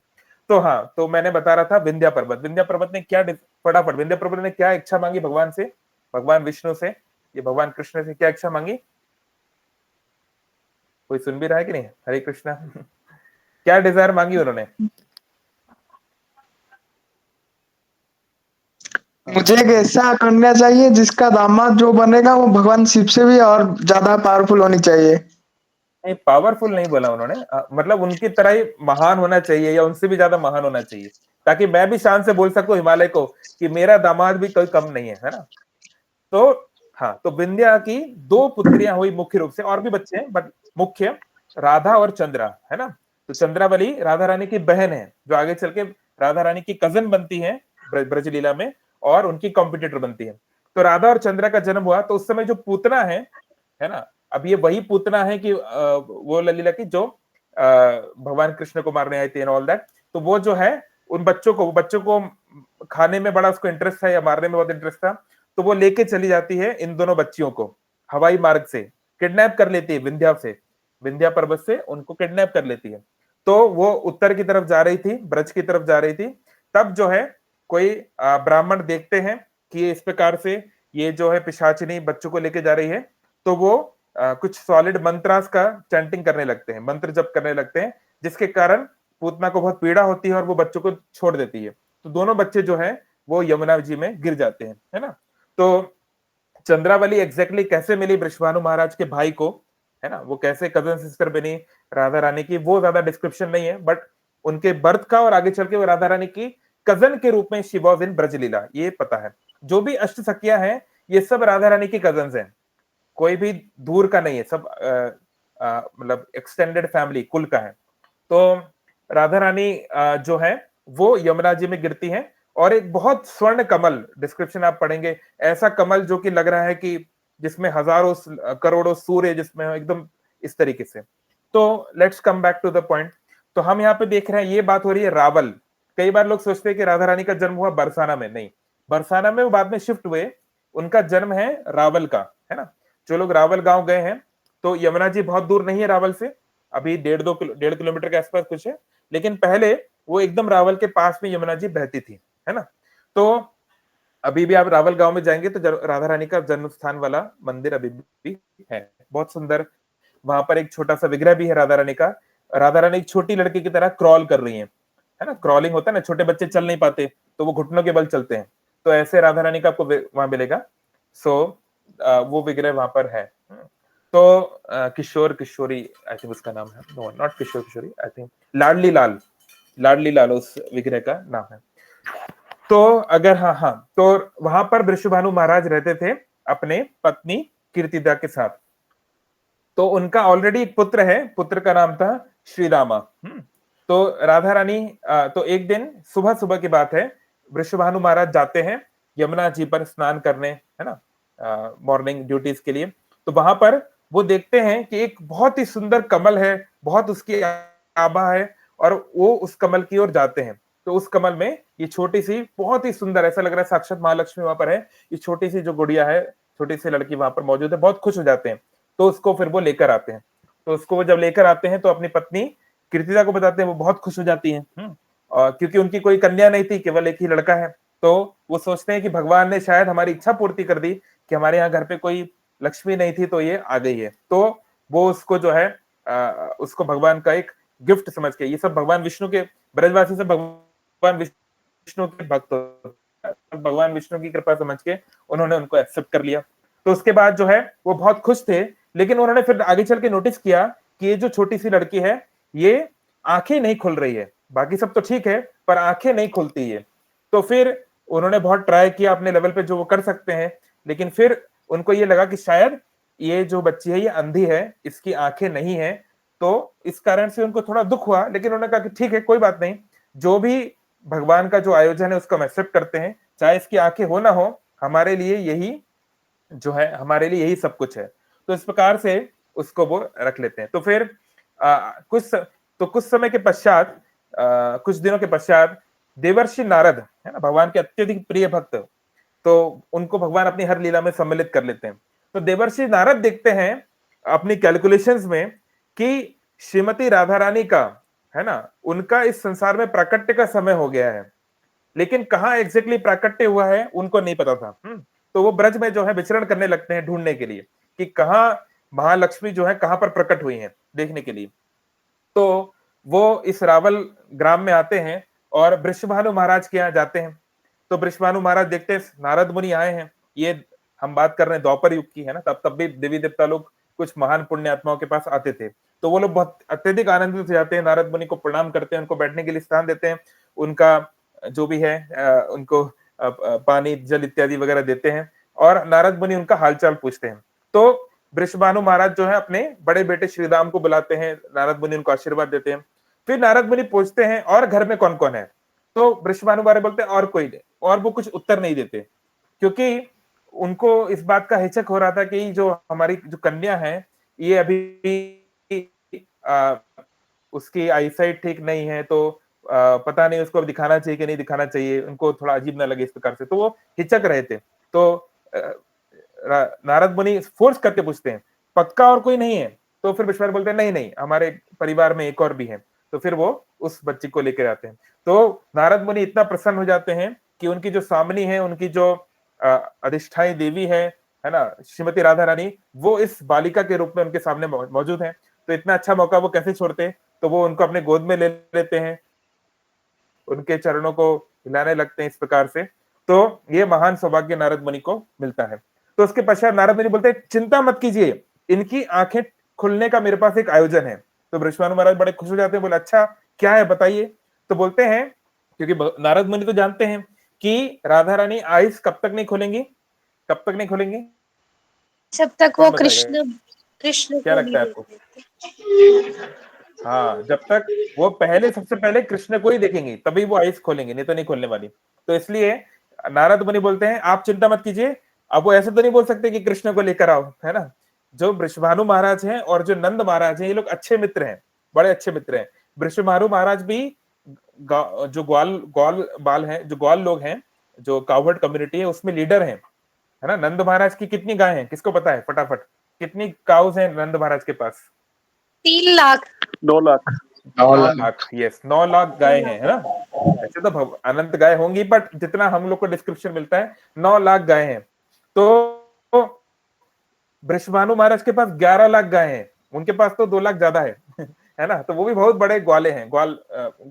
तो हाँ, तो मैंने बता रहा था विंध्या पर्वत। विंध्या पर्वत ने क्या, फटाफट, विंध्या पर्वत ने क्या इच्छा मांगी भगवान से, भगवान विष्णु से, ये भगवान कृष्ण से क्या इच्छा मांगी? कोई सुन भी रहा है कि नहीं? हरे कृष्णा। क्या डिजायर मांगी उन्होंने? मुझे एक ऐसा कन्या चाहिए जिसका दामाद जो बनेगा वो भगवान शिव से भी और ज्यादा पावरफुल होनी चाहिए। नहीं, पावरफुल नहीं बोला उन्होंने, मतलब उनकी तरह ही महान होना चाहिए या उनसे भी ज्यादा महान होना चाहिए, ताकि मैं भी शान से बोल सकूं हिमालय को कि मेरा दामाद भी कोई कम नहीं है ना। तो हाँ, तो विंध्या की दो पुत्रियां हुई मुख्य रूप से, और भी बच्चे हैं बट मुख्य राधा और चंद्रा, है ना। तो चंद्रावली राधा रानी की बहन है, जो आगे चल के राधा रानी की कजन बनती है ब्रज लीला में, और उनकी कॉम्पिटिटर बनती है। तो राधा और चंद्रा का जन्म हुआ, तो उस समय जो पूतना है ना, अब ये वही पूतना है कि वो ललीला की जो भगवान कृष्ण को मारने आई थी एंड ऑल दैट। तो वो जो है, उन बच्चों को खाने में बड़ा उसको इंटरेस्ट था, या मारने में बहुत इंटरेस्ट था, तो वो लेके चली जाती है इन दोनों बच्चियों को, हवाई मार्ग से किडनैप कर लेती है, विंध्या पर्वत से उनको किडनैप कर लेती है। तो वो उत्तर की तरफ जा रही थी, ब्रज की तरफ जा रही थी, तब जो है कोई ब्राह्मण देखते हैं कि इस प्रकार से ये जो है पिशाचिनी बच्चों को लेके जा रही है, तो वो कुछ सॉलिड मंत्रास का चैंटिंग करने लगते हैं, मंत्र जप करने लगते हैं, जिसके कारण पूतना को बहुत पीड़ा होती है और वो बच्चों को छोड़ देती है। तो दोनों बच्चे जो है वो यमुना जी में गिर जाते हैं, है ना। तो चंद्रावली एग्जैक्टली कैसे मिली वृषभानु महाराज के भाई को, है ना, वो कैसे कजन सिस्टर बनी राधा रानी की, वो ज्यादा डिस्क्रिप्शन नहीं है, बट उनके बर्थ का और आगे चल के वो राधा रानी की कजन के रूप में शी वॉज इन ब्रजलीला, ये पता है। जो भी अष्ट सखियां हैं, ये सब राधा रानी की कजन हैं, कोई भी दूर का नहीं है, सब मतलब एक्सटेंडेड फैमिली कुल का है। तो राधा रानी जो है वो यमुना जी में गिरती हैं, और एक बहुत स्वर्ण कमल, डिस्क्रिप्शन आप पढ़ेंगे, ऐसा कमल जो कि लग रहा है कि जिसमें हजारों करोड़ों सूर्य जिसमें एकदम इस तरीके से। तो let's come back to the point. तो हम यहाँ पे देख रहे हैं, ये बात हो रही है रावल। कई बार लोग सोचते हैं कि राधा रानी का जन्म हुआ बरसाना में, नहीं, बरसाना में वो बाद में शिफ्ट हुए, उनका जन्म है रावल का, है ना। जो लोग रावल गांव गए हैं, तो यमुना जी बहुत दूर नहीं है रावल से, अभी 1.5 किलोमीटर के आसपास कुछ है, लेकिन पहले वो एकदम रावल के पास में यमुना जी बहती थी, है ना। तो अभी भी आप रावल गांव में जाएंगे तो राधा रानी का जन्म स्थान वाला मंदिर अभी भी है, बहुत सुंदर वहां पर एक छोटा सा विग्रह भी है राधा रानी का। राधा रानी एक छोटी लड़की की तरह क्रॉल कर रही है ना, क्रॉलिंग होता है ना, छोटे बच्चे चल नहीं पाते तो वो घुटनों के बल चलते हैं, तो ऐसे राधा रानी का आपको वहां मिलेगा। सो वो विग्रह वहां पर है। तो किशोर किशोरी आई थिंक उसका नाम है, no not Kishore Kishori, I think Ladli Lal उस विग्रह का नाम है। तो अगर हाँ तो वहां पर वृषभानु महाराज रहते थे अपने पत्नी कीर्तिदा के साथ। तो उनका ऑलरेडी एक पुत्र है, पुत्र का नाम था श्री रामा। तो राधा रानी तो एक दिन सुबह सुबह की बात है, वृषभानु महाराज जाते हैं यमुना जी पर स्नान करने, है ना, मॉर्निंग ड्यूटीज के लिए। तो वहां पर वो देखते हैं कि एक बहुत ही सुंदर कमल है, बहुत उसकी आभा है, और वो उस कमल की ओर जाते हैं। तो उस कमल में ये छोटी सी बहुत ही सुंदर, ऐसा लग रहा है साक्षात महालक्ष्मी वहां पर है, ये छोटी सी जो गुड़िया है, छोटी सी लड़की वहां पर मौजूद है, बहुत खुश हो जाते हैं। तो उसको फिर वो लेकर आते हैं। तो उसको वो जब लेकर आते हैं तो अपनी पत्नी कीर्तिदा को बताते हैं, वो बहुत खुश हो जाती है, क्योंकि उनकी कोई कन्या नहीं थी, केवल एक ही लड़का है। तो वो सोचते हैं कि भगवान ने शायद हमारी इच्छा पूर्ति कर दी कि हमारे यहाँ घर पे कोई लक्ष्मी नहीं थी तो ये आ गई है। तो वो उसको जो है उसको भगवान का एक गिफ्ट समझ के, ये सब भगवान विष्णु के, ब्रजवासी सब भगवान विष्णु के भक्त, भगवान विष्णु की कृपा समझ के उन्होंने उनको एक्सेप्ट कर लिया। तो उसके बाद जो है वो बहुत खुश थे, लेकिन उन्होंने फिर आगे चल के नोटिस किया कि ये जो छोटी सी लड़की है ये आंखें नहीं खुल रही है, बाकी सब तो ठीक है पर आंखें नहीं खुलती है। तो फिर उन्होंने बहुत ट्राई किया अपने लेवल पे जो वो कर सकते हैं, लेकिन फिर उनको ये लगा कि शायद ये जो बच्ची है ये अंधी है, इसकी आंखें नहीं है। तो इस कारण से उनको थोड़ा दुख हुआ, लेकिन उन्होंने कहा कि ठीक है कोई बात नहीं, जो भी भगवान का जो आयोजन है उसको हम एक्सेप्ट करते हैं, चाहे इसकी आंखें हो ना हो, हमारे लिए यही जो है, हमारे लिए यही सब कुछ है। तो इस प्रकार से उसको वो रख लेते हैं। तो फिर कुछ समय के पश्चात, कुछ दिनों के पश्चात देवर्षि नारद, है ना, भगवान के अत्यधिक प्रिय भक्त, तो उनको भगवान अपनी हर लीला में सम्मिलित कर लेते हैं। तो देवर्षि नारद देखते हैं अपनी कैलकुलेशंस में कि श्रीमती राधा रानी का, है ना, उनका इस संसार में प्राकट्य का समय हो गया है, लेकिन कहाँ एग्जैक्टली प्राकट्य हुआ है उनको नहीं पता था। तो वो ब्रज में जो है विचरण करने लगते हैं ढूंढने के लिए कि कहाँ महालक्ष्मी जो है कहाँ पर प्रकट हुई है देखने के लिए। तो वो इस रावल ग्राम में आते हैं और वृषभानु महाराज के यहाँ जाते हैं। तो वृषभानु महाराज देखते हैं नारद मुनि आए हैं, ये हम बात कर रहे हैं द्वापर युग की, है ना, तब भी देवी देवता लोग कुछ महान पुण्य आत्माओं के पास आते थे। तो वो लोग बहुत अत्यधिक आनंदित हो जाते हैं, नारद मुनि को प्रणाम करते हैं, उनको बैठने के लिए स्थान देते हैं, उनका जो भी है उनको पानी जल इत्यादि वगैरह देते हैं, और नारद मुनि उनका हालचाल पूछते हैं। तो वृषभानु महाराज जो है अपने बड़े बेटे श्री राम को बुलाते हैं, नारद मुनि उनको आशीर्वाद देते हैं। फिर नारद मुनि पूछते हैं और घर में कौन कौन है। तो वृषभानु महाराज बोलते हैं और कोई नहीं, और वो कुछ उत्तर नहीं देते, क्योंकि उनको इस बात का हिचक हो रहा था कि जो हमारी जो कन्या है ये अभी उसकी आईसाइट ठीक नहीं है, तो पता नहीं उसको दिखाना चाहिए कि नहीं दिखाना चाहिए, उनको थोड़ा अजीब ना लगे इस प्रकार से, तो वो हिचक रहे थे। तो नारद मुनि फोर्स करके पूछते हैं पक्का और कोई नहीं है। तो फिर विश्वास बोलते हैं नहीं नहीं, हमारे परिवार में एक और भी है। तो फिर वो उस बच्ची को लेकर आते हैं। तो नारद मुनि इतना प्रसन्न हो जाते हैं कि उनकी जो सामनी है, उनकी जो अधिष्ठाई देवी है ना, श्रीमती राधा रानी, वो इस बालिका के रूप में उनके सामने मौजूद है। तो इतना अच्छा मौका वो कैसे छोड़ते, तो वो उनको अपने गोद में ले लेते हैं, उनके चरणों को हिलाने लगते हैं इस प्रकार से। तो ये महान सौभाग्य नारद मुनि को मिलता है। तो उसके पश्चात नारद मुनि बोलते हैं चिंता मत कीजिए, इनकी आंखें खुलने का मेरे पास एक आयोजन है। तो वृषभानु महाराज बड़े खुश हो जाते हैं, बोले अच्छा क्या है बताइए। तो बोलते हैं, क्योंकि नारद मुनि तो जानते हैं कि राधा रानी आइस कब तक नहीं खोलेंगी, कब तक नहीं खोलेंगी, जब तक वो कौन कृष्ण क्या को लगता है नहीं आपको? देते। हाँ, जब तक वो पहले, सबसे पहले कृष्ण को ही देखेंगी तभी वो आइस खोलेंगे, नहीं तो नहीं खोलने वाली। तो इसलिए नारद मुनि बोलते हैं आप चिंता मत कीजिए। अब वो ऐसे तो नहीं बोल सकते कि कृष्ण को लेकर आओ, है ना। जो वृषभानु महाराज हैं और जो नंद महाराज हैं, ये लोग अच्छे मित्र हैं, बड़े अच्छे मित्र हैं। वृषभानु महाराज भी जो ग्वाल ग्वाल बाल हैं, जो ग्वाल लोग हैं, जो कावड़ कम्युनिटी है, उसमें लीडर हैं, है ना। नंद महाराज की कितनी गाय हैं किसको पता है, फटाफट कितनी काउज हैं नंद महाराज के पास? 3 लाख 9 लाख 9 लाख, यस 9 लाख गाय हैं, है ना। ऐसे तो अनंत गाय होंगी, बट जितना हम लोग को डिस्क्रिप्शन मिलता है 9 लाख गाय हैं। तो वृषभानु महाराज के पास 11 लाख गाय हैं, उनके पास तो 2 लाख ज्यादा है है ना, तो वो भी बहुत बड़े ग्वाले हैं, ग्वाल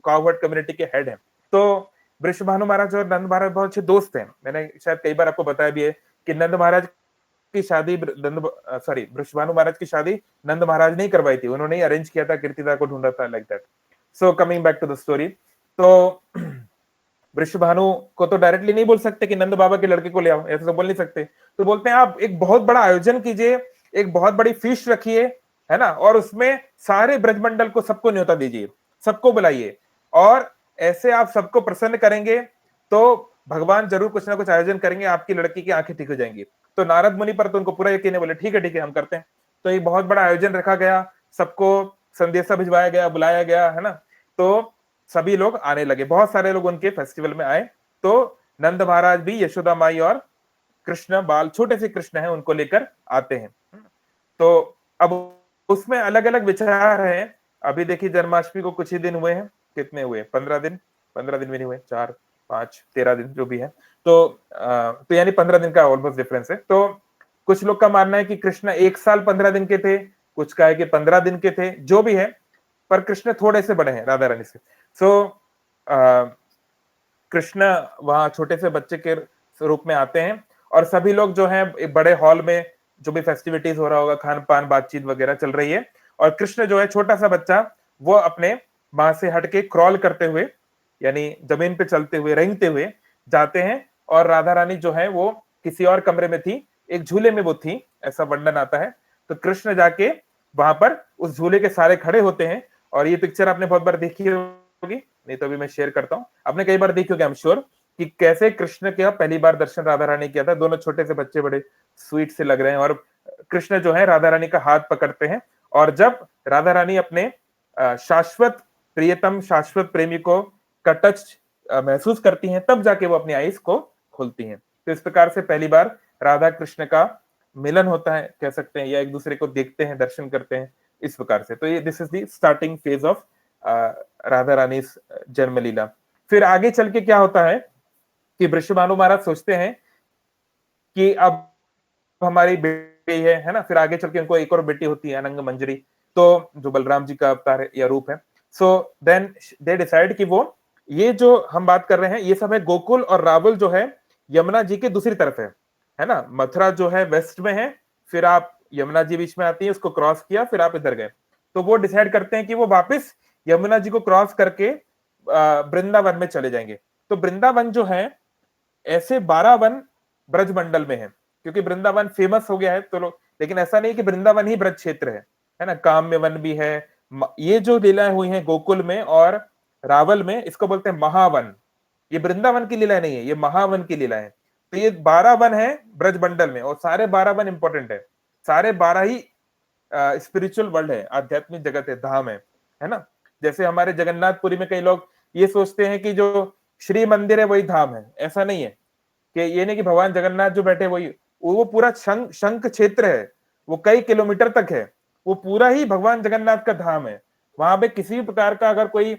कावर्ड कम्युनिटी के हेड हैं। तो वृषभानु महाराज और नंद महाराज बहुत अच्छे दोस्त हैं। मैंने शायद कई बार आपको बताया भी है कि नंद महाराज की शादी वृषभानु महाराज की शादी नंद महाराज ने ही करवाई थी, उन्होंने ही अरेंज किया था, कीर्तिदा को ढूंढा था, like that. So coming back to the story, तो वृषभानु को तो डायरेक्टली नहीं बोल सकते कि नंद बाबा के लड़के को ले आओ, ऐसे तो बोल नहीं सकते। तो बोलते हैं आप एक बहुत बड़ा आयोजन कीजिए, एक बहुत बड़ी फीस्ट रखिए, है ना, और उसमें सारे ब्रजमंडल को सबको न्योता दीजिए, सबको बुलाइए, और ऐसे आप सबको प्रसन्न करेंगे तो भगवान जरूर कुछ ना कुछ आयोजन करेंगे, आपकी लड़की की आंखें ठीक हो जाएंगी। तो नारद मुनि पर तो उनको पूरा यकीन है, बोले ठीक है हम करते हैं। तो एक बहुत बड़ा आयोजन रखा गया, सबको संदेशा भिजवाया गया, बुलाया गया, है ना। तो सभी लोग आने लगे, बहुत सारे लोग उनके फेस्टिवल में आए। तो नंद महाराज भी यशोदा माई और कृष्ण बाल, छोटे से कृष्ण हैं, उनको लेकर आते हैं। तो अब उसमें अलग अलग विचार हैं। अभी देखिए जन्माष्टमी को कुछ ही दिन हुए हैं, कितने हुए, 15 दिन, 15 दिन भी नहीं हुए, 4 5 13 दिन जो भी है। तो यानी 15 दिन का ऑलमोस्ट डिफरेंस है। तो कुछ लोग का मानना है कि कृष्ण 1 साल 15 दिन के थे, कुछ का है कि 15 दिन के थे, जो भी है, पर कृष्ण थोड़े से बड़े हैं राधा रानी से। सो कृष्ण वहां छोटे से बच्चे के रूप में आते हैं, और सभी लोग जो हैं एक बड़े हॉल में जो भी फेस्टिविटीज हो रहा होगा, खान पान बातचीत वगैरह चल रही है, और कृष्ण जो है छोटा सा बच्चा, वो अपने मां से हटके क्रॉल करते हुए, यानी जमीन पे चलते हुए, रेंगते हुए जाते हैं। और राधा रानी जो है वो किसी और कमरे में थी, एक झूले में वो थी, ऐसा वर्णन आता है। तो कृष्ण जाके वहां पर उस झूले के सारे खड़े होते हैं, और ये पिक्चर आपने बहुत बार देखी होगी, नहीं तो अभी मैं शेयर करता हूँ, आपने कई बार देखी होगी आई एम श्योर, कि कैसे कृष्ण का पहली बार दर्शन राधा रानी किया था। दोनों छोटे से बच्चे बड़े स्वीट से लग रहे हैं, और कृष्ण जो है राधा रानी का हाथ पकड़ते हैं, और जब राधा रानी अपने शाश्वत प्रियतम, शाश्वत प्रेमी को का टच महसूस करती हैं, तब जाके वो अपनी आईज को खोलती हैं। तो इस प्रकार से पहली बार राधा कृष्ण का मिलन होता है, कह सकते हैं, या एक दूसरे को देखते हैं, दर्शन करते हैं, इस प्रकार से। तो ये this is the starting phase of Radha Rani जन्म लीला। फिर आगे चल के क्या होता है कि वृषभानु महाराज सोचते हैं कि अब हमारी बेटी है ना, फिर आगे चल के उनको एक और बेटी होती है, अनंग मंजरी, तो जो बलराम जी का अवतार है या रूप है। सो देन दे डिसाइड कि वो, ये जो हम बात कर रहे हैं, ये सब है गोकुल, और रावल जो है यमुना जी के दूसरी तरफ है ना। मथुरा जो है वेस्ट में है, फिर आप यमुना जी बीच में आती है, उसको क्रॉस किया, फिर आप इधर गए। तो वो डिसाइड करते हैं कि वो वापस यमुना जी को क्रॉस करके वृंदावन में चले जाएंगे। तो वृंदावन जो है, ऐसे 12 वन ब्रज मंडल में है, क्योंकि वृंदावन फेमस हो गया है तो लोग, लेकिन ऐसा नहीं कि वृंदावन ही ब्रज क्षेत्र है ना, काम में वन भी है। ये जो लीलाएं हुई हैं गोकुल में और रावल में, इसको बोलते हैं महावन। ये वृंदावन की लीला नहीं है, ये महावन की लीला है। तो ये 12 वन है ब्रज मंडल में, और सारे 12 वन इंपॉर्टेंट है, सारे 12 ही स्पिरिचुअल वर्ल्ड है, आध्यात्मिक जगत है, धाम है ना। जैसे हमारे जगन्नाथपुरी में कई लोग ये सोचते हैं कि जो श्री मंदिर है वही धाम है, ऐसा नहीं है। कि ये नहीं कि भगवान जगन्नाथ जो बैठे वही, वो पूरा शंख क्षेत्र है, वो कई किलोमीटर तक है, वो पूरा ही भगवान जगन्नाथ का धाम है। वहां पे किसी भी प्रकार का अगर कोई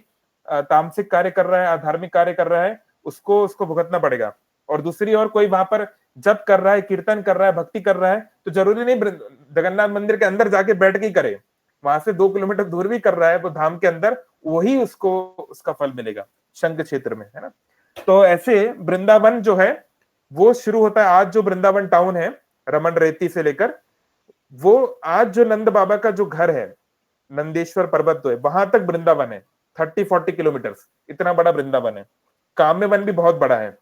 तामसिक कार्य कर रहा है, धार्मिक कार्य कर रहा है, उसको भुगतना पड़ेगा। और दूसरी ओर कोई वहां पर जप कर रहा है, कीर्तन कर रहा है, भक्ति कर रहा है, तो जरूरी नहीं जगन्नाथ मंदिर के अंदर जाके बैठ के ही करे, वहां से 2 किलोमीटर दूर भी कर रहा है वो धाम के अंदर, वही उसको उसका फल मिलेगा शंख क्षेत्र में, है ना। तो ऐसे वृंदावन जो है वो शुरू होता है, आज जो वृंदावन टाउन है रमन रेती से लेकर, वो आज जो नंद बाबा का जो घर है, नंदेश्वर पर्वत जो है, वहां तक वृंदावन है, 30-40 किलोमीटर, इतना बड़ा वृंदावन है। काम्य वन भी बहुत बड़ा है,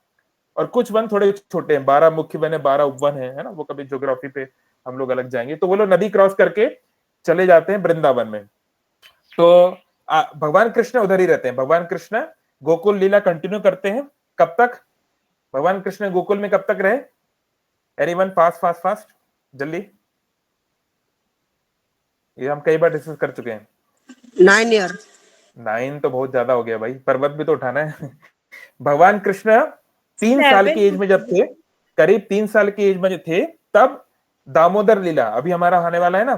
और कुछ वन थोड़े छोटे हैं, 12 मुख्य वन है, 12 उपवन है ना। वो कभी ज्योग्राफी पे हम लोग अलग जाएंगे। तो वो लोग नदी क्रॉस करके चले जाते हैं वृंदावन में। तो भगवान कृष्ण उधर ही रहते हैं। भगवान कृष्ण गोकुल लीला कंटिन्यू करते हैं। कब तक भगवान कृष्ण गोकुल में कब तक रहे? एनीवन? फास्ट जल्दी, ये हम कई बार डिस्कस कर चुके हैं। 9 ईयर। 9 तो बहुत ज्यादा हो गया भाई, पर्वत भी तो उठाना है। भगवान कृष्ण 3 साल की एज में जब थे, करीब 3 साल की एज में जो थे, तब दामोदर लीला अभी हमारा आने वाला है ना,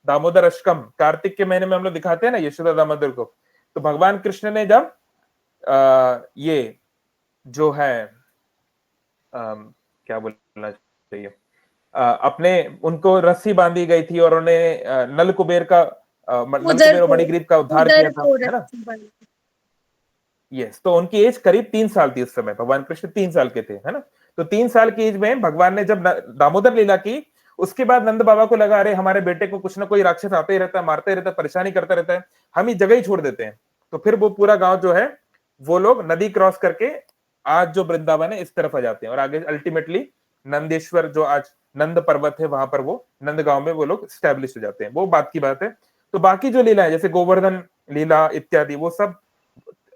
दामोदर अष्टकम, कार्तिक के महीने में हम लोग दिखाते हैं ना यशोदा दामोदर को। तो भगवान कृष्ण ने जब ये जो है क्या बोलना चाहिए, अपने उनको रस्सी बांधी गई थी और उन्हें नल कुबेर का नल उधर कुबेर और को मणिग्रीव का उद्धार उधर किया था, को है ना। रस्सी बंधी। यस, तो उनकी एज करीब 3 साल थी उस समय, भगवान कृष्ण 3 साल के थे, है ना। तो 3 साल की एज में भगवान ने जब दामोदर लीला की, उसके बाद नंद बाबा को लगा, अरे हमारे बेटे को कुछ ना कोई राक्षस आते ही रहता है, मारते ही रहता है, परेशानी करता रहता है, हम ही जगह ही छोड़ देते हैं। तो फिर वो पूरा गांव जो है, वो लोग नदी क्रॉस करके आज जो वृंदावन है इस तरफ आ जाते हैं, और आगे अल्टीमेटली नंदेश्वर जो आज नंद पर्वत है, वहां पर वो नंद गांव में वो लोग स्टैब्लिश हो जाते हैं। वो बात की बात है। तो बाकी जो लीला है, जैसे गोवर्धन लीला इत्यादि, वो सब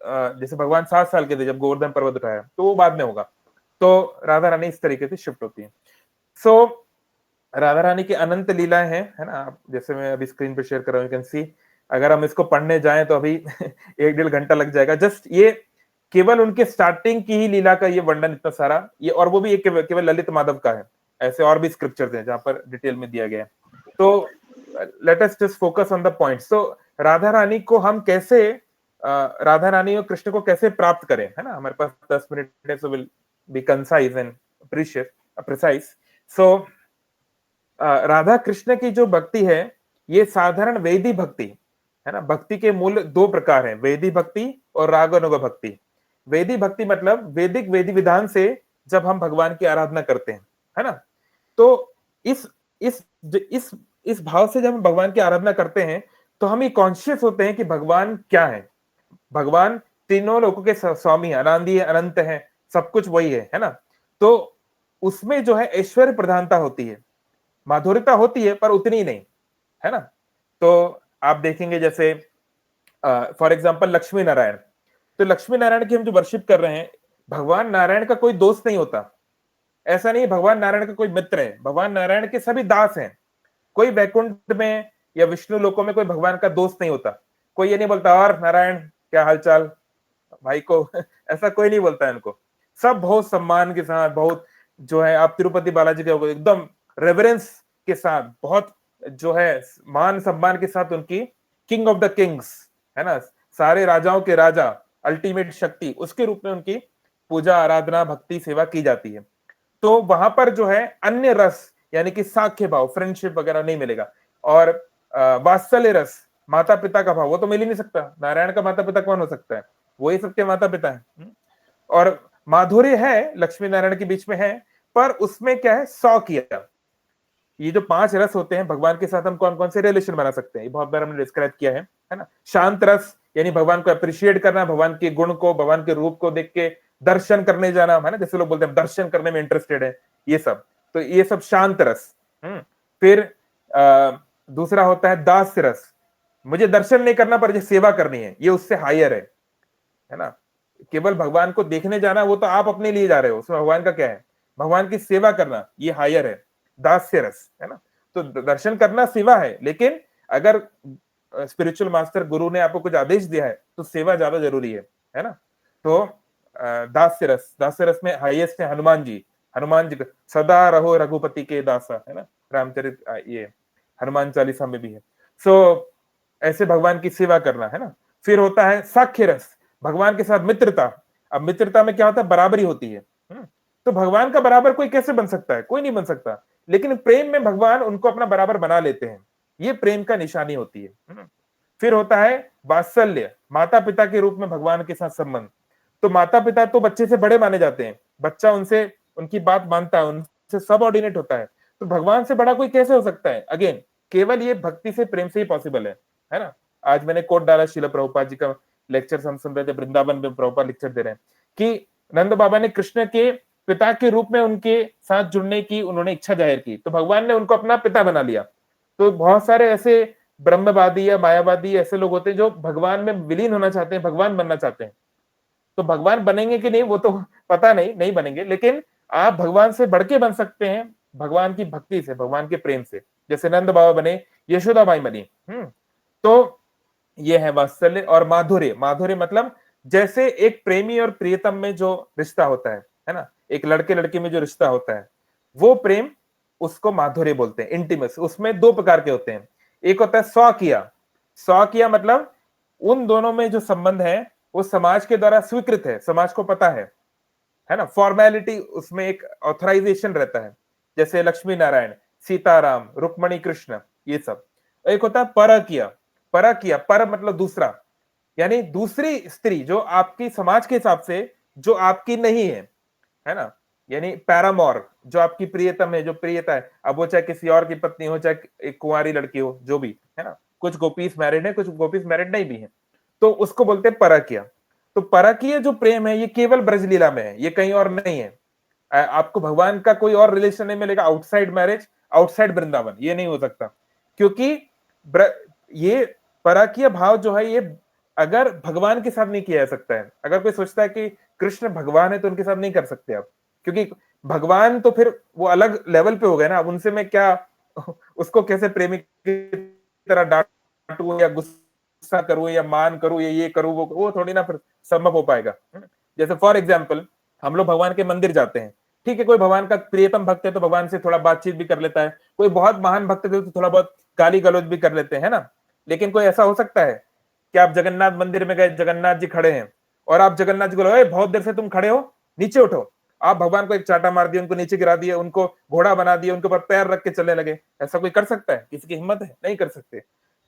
जैसे भगवान 7 साल के थे जब गोवर्धन पर्वत उठाया, तो वो बाद में होगा। तो राधा रानी इस तरीके से शिफ्ट होती है। सो राधा रानी की अनंत लीलाएं हैं, है ना। आप जैसे मैं अभी स्क्रीन पे शेयर कर रहा हूँ, यू कैन सी। अगर हम इसको पढ़ने जाएं तो अभी 1-1.5 घंटा लग जाएगा। जस्ट ये केवल उनके स्टार्टिंग की ही लीला का ये वर्णन इतना सारा, ये और वो भी एक केवल ललित माधव का है। ऐसे और भी स्क्रिप्चर्स हैं जहां पर डिटेल में दिया गया है। तो let us just focus on the points. तो राधा रानी को हम कैसे राधा रानी और कृष्ण को कैसे प्राप्त करें, है ना। हमारे पास 10 मिनट है, so will be concise and precise. So Radha Krishna की जो भक्ति है, ये साधारण वैदिक भक्ति है ना। भक्ति के मूल 2 प्रकार हैं, वैदिक भक्ति और रागानुग भक्ति। वैदिक भक्ति मतलब वैदिक विधान से जब हम भगवान की आराधना करते हैं, है ना। तो इस इस इस इस भाव से जब हम भगवान की आराधना करते हैं, तो हम ये कॉन्शियस होते हैं कि भगवान क्या है। भगवान तीनों लोगों के स्वामी, अनादि है, अनंत है, सब कुछ वही है ना। तो उसमें जो है ऐश्वर्य प्रधानता होती है, माधुर्यता होती है, पर उतनी नहीं, है ना। तो आप देखेंगे जैसे फॉर एग्जांपल लक्ष्मी नारायण। तो लक्ष्मी नारायण की हम जो वर्शिप कर रहे हैं, भगवान नारायण का कोई दोस्त नहीं होता। ऐसा नहीं भगवान नारायण का कोई मित्र है, भगवान नारायण के सभी दास हैं। कोई वैकुंठ में या विष्णु लोकों में कोई भगवान का दोस्त नहीं होता। कोई ये नहीं बोलता, और नारायण क्या हालचाल भाई को ऐसा कोई नहीं बोलता है इनको। सब बहुत सम्मान के साथ, बहुत जो है, आप तिरुपति बालाजी के एकदम रेवरेंस के साथ, बहुत जो है मान सम्मान के साथ उनकी किंग ऑफ द किंग्स, है ना, सारे राजाओं के राजा, अल्टीमेट शक्ति, उसके रूप में उनकी पूजा, आराधना, भक्ति, सेवा की जाती है। तो वहां पर जो है अन्य रस, यानी कि साख्य भाव, फ्रेंडशिप वगैरह नहीं मिलेगा। और वात्सल्य रस, माता पिता का भाव, वो तो मिल ही नहीं सकता। नारायण का माता पिता कौन हो सकता है, वही सबके माता पिता है। और माधुर्य है, लक्ष्मी नारायण के बीच में है, पर उसमें क्या है, 100 किया। ये जो 5 रस होते हैं, भगवान के साथ हम कौन कौन से रिलेशन बना सकते हैं, ये बहुत बार हमने डिस्क्राइब किया है ना। शांत रस, यानी भगवान को अप्रिशिएट करना, भगवान के गुण को, भगवान के रूप को देख के दर्शन करने जाना, है ना। जैसे लोग बोलते हैं दर्शन करने में इंटरेस्टेड है, ये सब। तो ये सब शांत रस। फिर दूसरा होता है दास्य रस। मुझे दर्शन नहीं करना पर मुझे सेवा करनी है, ये उससे हायर है ना। केवल भगवान को देखने जाना, वो तो आप अपने लिए जा रहे हो, उसमें भगवान का क्या है। भगवान की सेवा करना, ये हायर है, दास्य रस, है ना। तो दर्शन करना सेवा है, लेकिन अगर स्पिरिचुअल मास्टर गुरु ने आपको कुछ आदेश दिया है, तो सेवा ज्यादा जरूरी है ना। तो दास्य रस में हाईएस्ट है हनुमान जी। हनुमान जी का सदा रहो रघुपति के दासा, है ना, रामचरित ये हनुमान चालीसा में भी है। सो ऐसे भगवान की सेवा करना, है ना। फिर होता है साख्य रस, भगवान के साथ मित्रता। अब मित्रता में क्या होता है, बराबरी होती है। तो भगवान का बराबर कोई कैसे बन सकता है, कोई नहीं बन सकता। लेकिन प्रेम में भगवान उनको अपना बराबर बना लेते हैं, ये प्रेम का निशानी होती है। फिर होता है वात्सल्य, माता पिता के रूप में भगवान के साथ संबंध। तो माता पिता तो बच्चे से बड़े माने जाते हैं, बच्चा उनसे उनकी बात मानता है, उनसे सबऑर्डिनेट होता है। तो भगवान से बड़ा कोई कैसे हो सकता है। अगेन, केवल ये भक्ति से, प्रेम से ही पॉसिबल है ना। आज मैंने कोट डाला शील प्रभुपाद जी का, लेक्चर हम सुन रहे थे, वृंदावन में प्रभुपाद लेक्चर दे रहे हैं कि नंद बाबा ने कृष्ण के पिता के रूप में उनके साथ जुड़ने की उन्होंने इच्छा जाहिर की, तो भगवान ने उनको अपना पिता बना लिया। तो बहुत सारे ऐसे ब्रह्मवादी या मायावादी ऐसे लोग होते हैं जो भगवान में विलीन होना चाहते हैं, भगवान बनना चाहते हैं। तो भगवान बनेंगे कि नहीं वो तो पता नहीं बनेंगे, लेकिन आप भगवान से बढ़ के बन सकते हैं, भगवान की भक्ति से, भगवान के प्रेम से। जैसे नंद बाबा बने, यशोदा माई बनी। तो ये है वात्सल्य। और माधुर्य, माधुर्य मतलब जैसे एक प्रेमी और प्रियतम में जो रिश्ता होता है ना, एक लड़के लड़की में जो रिश्ता होता है, वो प्रेम, उसको माधुर्य बोलते हैं, इंटीमेसी। उसमें 2 प्रकार के होते हैं। एक होता है स्वकीय। स्वकीय मतलब उन दोनों में जो संबंध है वो समाज के द्वारा स्वीकृत है, समाज को पता है ना। फॉर्मेलिटी, उसमें एक ऑथराइजेशन रहता है। जैसे लक्ष्मी नारायण, सीताराम, रुक्मणी कृष्ण, ये सब। एक होता है परकीय। परकीय, पर मतलब दूसरा, यानी दूसरी स्त्री जो आपकी समाज के हिसाब से जो आपकी नहीं है ना, यानी पैरामोर, जो आपकी प्रियतम है, जो प्रियता है, अब वो चाहे किसी और की पत्नी हो, चाहे एक कुंवारी लड़की हो, जो भी है ना, कुछ गोपीस मैरिड है, कुछ गोपीस मैरिड नहीं भी है, तो उसको बोलते हैं परकीय। तो परकीय जो प्रेम है ये केवल ब्रजलीला में है, ये कहीं और नहीं है। आपको भगवान का कोई और रिलेशन नहीं मिलेगा आउटसाइड मैरिज, आउटसाइड वृंदावन, ये नहीं हो सकता। क्योंकि ये परकीय भाव जो है ये अगर भगवान के साथ नहीं किया जा सकता है। अगर कोई सोचता है कि कृष्ण भगवान है तो उनके साथ नहीं कर सकते आप, क्योंकि भगवान तो फिर वो अलग लेवल पे हो गए ना। अब उनसे मैं क्या उसको कैसे प्रेमी की तरह डांटू या गुस्सा करूं या मान करूं या ये करूं, वो थोड़ी ना फिर संभव हो पाएगा। जैसे फॉर एग्जाम्पल हम लोग भगवान के मंदिर जाते हैं, ठीक है, कोई भगवान का प्रियतम भक्त है तो भगवान से थोड़ा बातचीत भी कर लेता है, कोई बहुत महान भक्त है तो थोड़ा बहुत गाली गलौज भी कर लेते हैं ना। लेकिन कोई ऐसा हो सकता है कि आप जगन्नाथ मंदिर में गए, जगन्नाथ जी खड़े हैं और आप जगन्नाथ जी को बोले, बहुत देर से तुम खड़े हो, नीचे उठो। आप भगवान को एक चाटा मार दिया, उनको नीचे गिरा दिया, उनको घोड़ा बना दिया, उनके ऊपर पैर रख के चलने लगे। ऐसा कोई कर सकता है? किसी की हिम्मत है? नहीं कर सकते।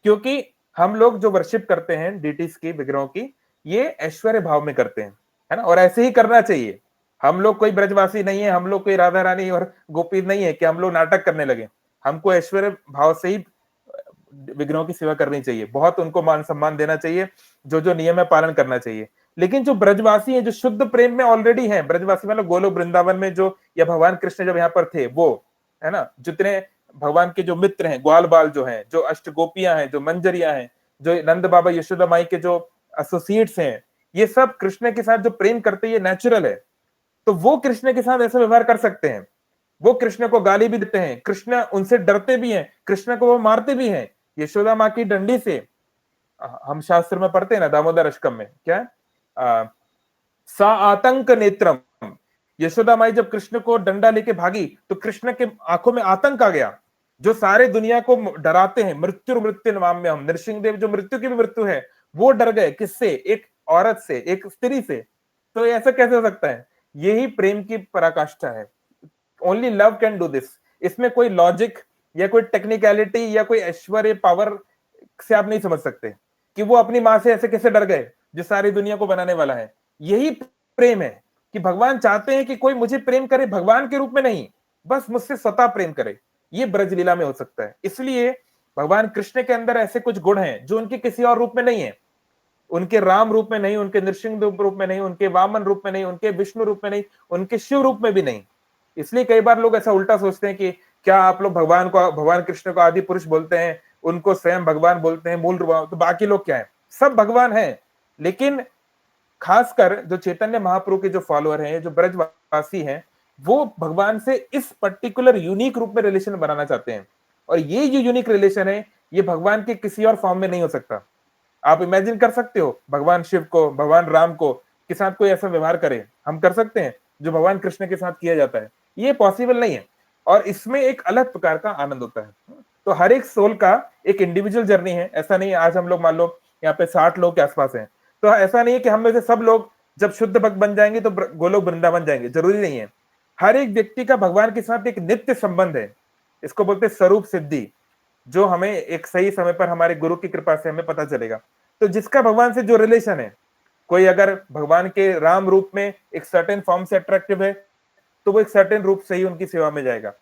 क्योंकि हम लोग जो वर्शिप करते हैं डिटीज की, विग्रहों की, ये ऐश्वर्य भाव में करते हैं, है ना, और ऐसे ही करना चाहिए। हम लोग कोई ब्रजवासी नहीं है, हम लोग कोई राधा रानी और गोपी नहीं है कि हम लोग नाटक करने लगे। हमको ऐश्वर्य भाव से ही विग्रहों की सेवा करनी चाहिए, बहुत उनको मान सम्मान देना चाहिए, जो जो नियम है पालन करना चाहिए। लेकिन जो ब्रजवासी है, जो शुद्ध प्रेम में ऑलरेडी है, ब्रजवासी मतलब गोलोक वृंदावन में जो, या भगवान कृष्ण जब यहाँ पर थे वो, है ना, जितने भगवान के जो मित्र हैं, ग्वाल बाल जो हैं, जो अष्ट गोपियां हैं, जो मंजरियां हैं, जो नंद बाबा यशोदा माई के जो एसोसिएट्स हैं, ये सब कृष्ण के साथ जो प्रेम करते हैं ये नेचुरल है। तो वो कृष्ण के साथ ऐसा व्यवहार कर सकते हैं। वो कृष्ण को गाली भी देते हैं, कृष्ण उनसे डरते भी हैं, कृष्ण को वो मारते भी हैं। यशोदा माँ की डंडी से, हम शास्त्र में पढ़ते हैं ना दामोदर अष्टकम में, क्या सा आतंक नेत्रम, यशोदा माई जब कृष्ण को डंडा लेके भागी तो कृष्ण के आंखों में आतंक आ गया, जो सारे दुनिया को डराते हैं। मृत्यु मृत्यु नमाम्य हम, नृसिंह देव जो मृत्यु की भी मृत्यु है, वो डर गए। किससे? एक औरत से, एक स्त्री से। तो ऐसा कैसे हो सकता है? यही प्रेम की पराकाष्ठा है। Only love can do this. इसमें कोई लॉजिक या कोई टेक्निकलिटी या कोई ऐश्वर्य पावर से आप नहीं समझ सकते कि वो अपनी मां से ऐसे कैसे डर गए जो सारी दुनिया को बनाने वाला है। यही प्रेम है कि भगवान चाहते हैं कि कोई मुझे प्रेम करे, भगवान के रूप में नहीं, बस मुझसे स्वतः प्रेम करे। ये ब्रजलीला में हो सकता है। इसलिए भगवान कृष्ण के अंदर ऐसे कुछ गुण हैं जो उनके किसी और रूप में नहीं है। उनके राम रूप में नहीं, उनके नृसिंह रूप में नहीं, उनके वामन रूप में नहीं, उनके विष्णु रूप में नहीं, उनके शिव रूप में भी नहीं। इसलिए कई बार लोग ऐसा उल्टा सोचते हैं कि क्या आप लोग भगवान कृष्ण को आदि पुरुष बोलते हैं, उनको स्वयं भगवान बोलते हैं, मूल रूप, तो बाकी लोग क्या है? सब भगवान है। लेकिन खासकर जो चैतन्य महाप्रभु के जो फॉलोअर हैं, जो ब्रजवासी हैं, वो भगवान से इस पर्टिकुलर यूनिक रूप में रिलेशन बनाना चाहते हैं। और ये जो यूनिक रिलेशन है ये भगवान के किसी और फॉर्म में नहीं हो सकता। आप इमेजिन कर सकते हो भगवान शिव को, भगवान राम को के साथ कोई ऐसा व्यवहार करे? हम कर सकते हैं जो भगवान कृष्ण के साथ किया जाता है? ये पॉसिबल नहीं है। और इसमें एक अलग प्रकार का आनंद होता है। तो हर एक सोल का एक इंडिविजुअल जर्नी है। ऐसा नहीं है आज हम लोग मान लो यहाँ पे 60 लोग के आसपास हैं, तो ऐसा नहीं है कि हम में से सब लोग जब शुद्ध भक्त बन जाएंगे तो गोलोक वृंदावन जाएंगे, जरूरी नहीं है। हर एक व्यक्ति का भगवान के साथ एक नित्य संबंध है। इसको बोलते हैं स्वरूप सिद्धि, जो हमें एक सही समय पर हमारे गुरु की कृपा से हमें पता चलेगा। तो जिसका भगवान से जो रिलेशन है, कोई अगर भगवान के राम रूप में एक सर्टेन फॉर्म से अट्रैक्टिव है तो वो एक सर्टेन रूप से ही उनकी सेवा में जाएगा,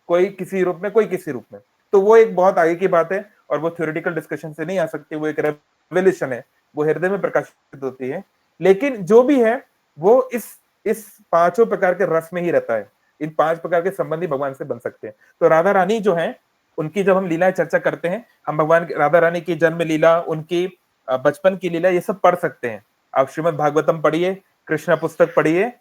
कोई किसी रूप में, कोई किसी रूप में। तो वो एक बहुत आगे की बात है और वो थ्योरेटिकल डिस्कशन से नहीं आ सकती। वो एक रेवलेशन है, वो हृदय में प्रकाशित होती है। लेकिन जो भी है वो इस पांचों प्रकार के रस में ही रहता है। इन 5 प्रकार के संबंधी भगवान से बन सकते हैं। तो राधा रानी जो है उनकी जब हम लीलाएं चर्चा करते हैं, हम भगवान राधा रानी की जन्म लीला, उनकी बचपन की लीला, ये सब पढ़ सकते हैं। आप श्रीमद् भागवतम पढ़िए, कृष्णा पुस्तक पढ़िए,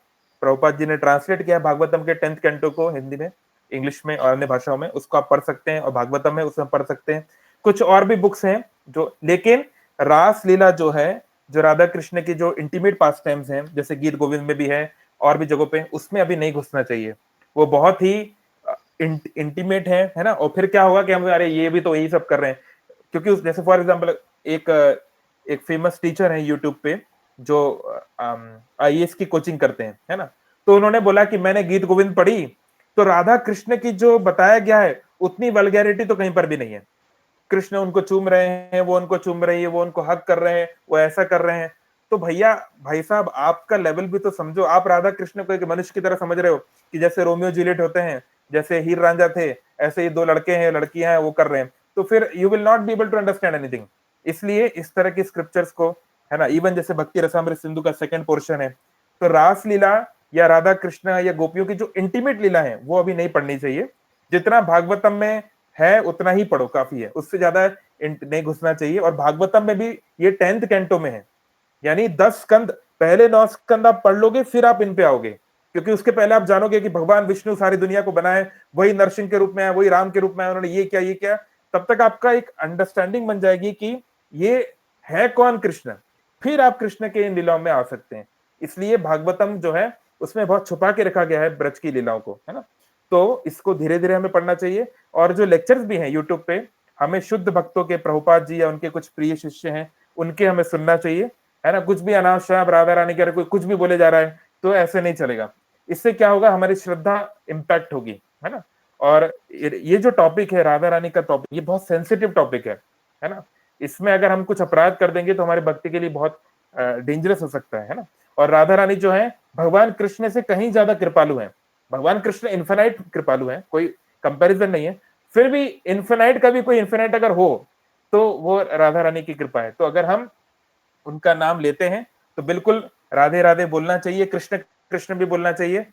प्रभुपाद जी ने ट्रांसलेट किया भागवतम के 10th कैंटो को हिंदी में, इंग्लिश में और अन्य भाषाओं में, उसको आप पढ़ सकते हैं। और भागवतम है उसमें पढ़ सकते हैं। कुछ और भी बुक्स हैं जो, लेकिन रास लीला जो है, जो राधा कृष्ण की जो इंटीमेट पास टाइम्स हैं, जैसे गीत गोविंद में भी है और भी जगहों पे, उसमें अभी नहीं घुसना चाहिए। वो बहुत ही इंटीमेट है ना। और फिर क्या होगा कि हम अरे ये भी तो यही सब कर रहे हैं। क्योंकि जैसे फॉर एग्जांपल एक फेमस टीचर है यूट्यूब पे जो IAS की कोचिंग करते हैं, है ना। तो उन्होंने बोला कि मैंने गीत गोविंद पढ़ी तो राधा कृष्ण की जो बताया गया है उतनी वल्गैरिटी तो कहीं पर भी नहीं है। कृष्ण उनको चूम रहे हैं, वो उनको चूम रही है, वो उनको हक कर रहे हैं, वो ऐसा कर रहे हैं। तो भैया भाई साहब आपका लेवल भी तो समझो। आप राधा कृष्ण को एक मनुष्य की तरह समझ रहे हो कि जैसे रोमियो जूलियट होते हैं, जैसे हीर रांझा थे, ऐसे ही दो लड़के हैं लड़कियां हैं वो कर रहे हैं, तो फिर you will not be able to understand anything. इसलिए इस तरह की स्क्रिप्चर्स को, है ना, इवन जैसे भक्ति रसामृत सिंधु का सेकंड पोर्शन है, तो रासलीला या राधा कृष्ण या गोपियों की जो इंटीमेट लीला है वो अभी नहीं पढ़नी चाहिए। जितना भागवतम में है उतना ही पढ़ो, काफी है, उससे ज्यादा नहीं घुसना चाहिए। और भागवतम में भी ये 10th कैंटो में है, यानी 10 स्कंद, पहले 9 स्कंद आप पढ़ लोगे फिर आप इन पे आओगे, क्योंकि उसके पहले आप जानोगे कि भगवान विष्णु सारी दुनिया को बनाए, वही नरसिंह के रूप में आए, वही राम के रूप में आए, उन्होंने ये क्या, तब तक आपका एक अंडरस्टैंडिंग बन जाएगी कि ये है कौन कृष्ण, फिर आप कृष्ण के इन लीलाओं में आ सकते हैं। इसलिए भागवतम जो है उसमें बहुत छुपा के रखा गया है ब्रज की लीलाओं को, है ना। तो इसको धीरे धीरे हमें पढ़ना चाहिए। और जो लेक्चर्स भी हैं यूट्यूब पे, हमें शुद्ध भक्तों के, प्रभुपाद जी या उनके कुछ प्रिय शिष्य हैं, उनके हमें सुनना चाहिए, है ना। कुछ भी अनावश्यक राधा रानी के कोई कुछ भी बोले जा रहा है तो ऐसे नहीं चलेगा। इससे क्या होगा, हमारी श्रद्धा इम्पैक्ट होगी, है ना। और ये जो टॉपिक है राधा रानी का टॉपिक, ये बहुत सेंसिटिव टॉपिक है ना। इसमें अगर हम कुछ अपराध कर देंगे तो हमारी भक्ति के लिए बहुत डेंजरस हो सकता है ना। और राधा रानी जो है भगवान कृष्ण से कहीं ज्यादा कृपालु है। भगवान कृष्ण इन्फिनाइट कृपालु है, कोई कंपैरिजन नहीं है। फिर भी इन्फिनाइट का भी कोई इन्फिनाइट अगर हो तो वो राधा रानी की कृपा है। तो अगर हम उनका नाम लेते हैं तो बिल्कुल राधे राधे बोलना चाहिए, कृष्ण कृष्ण भी बोलना चाहिए।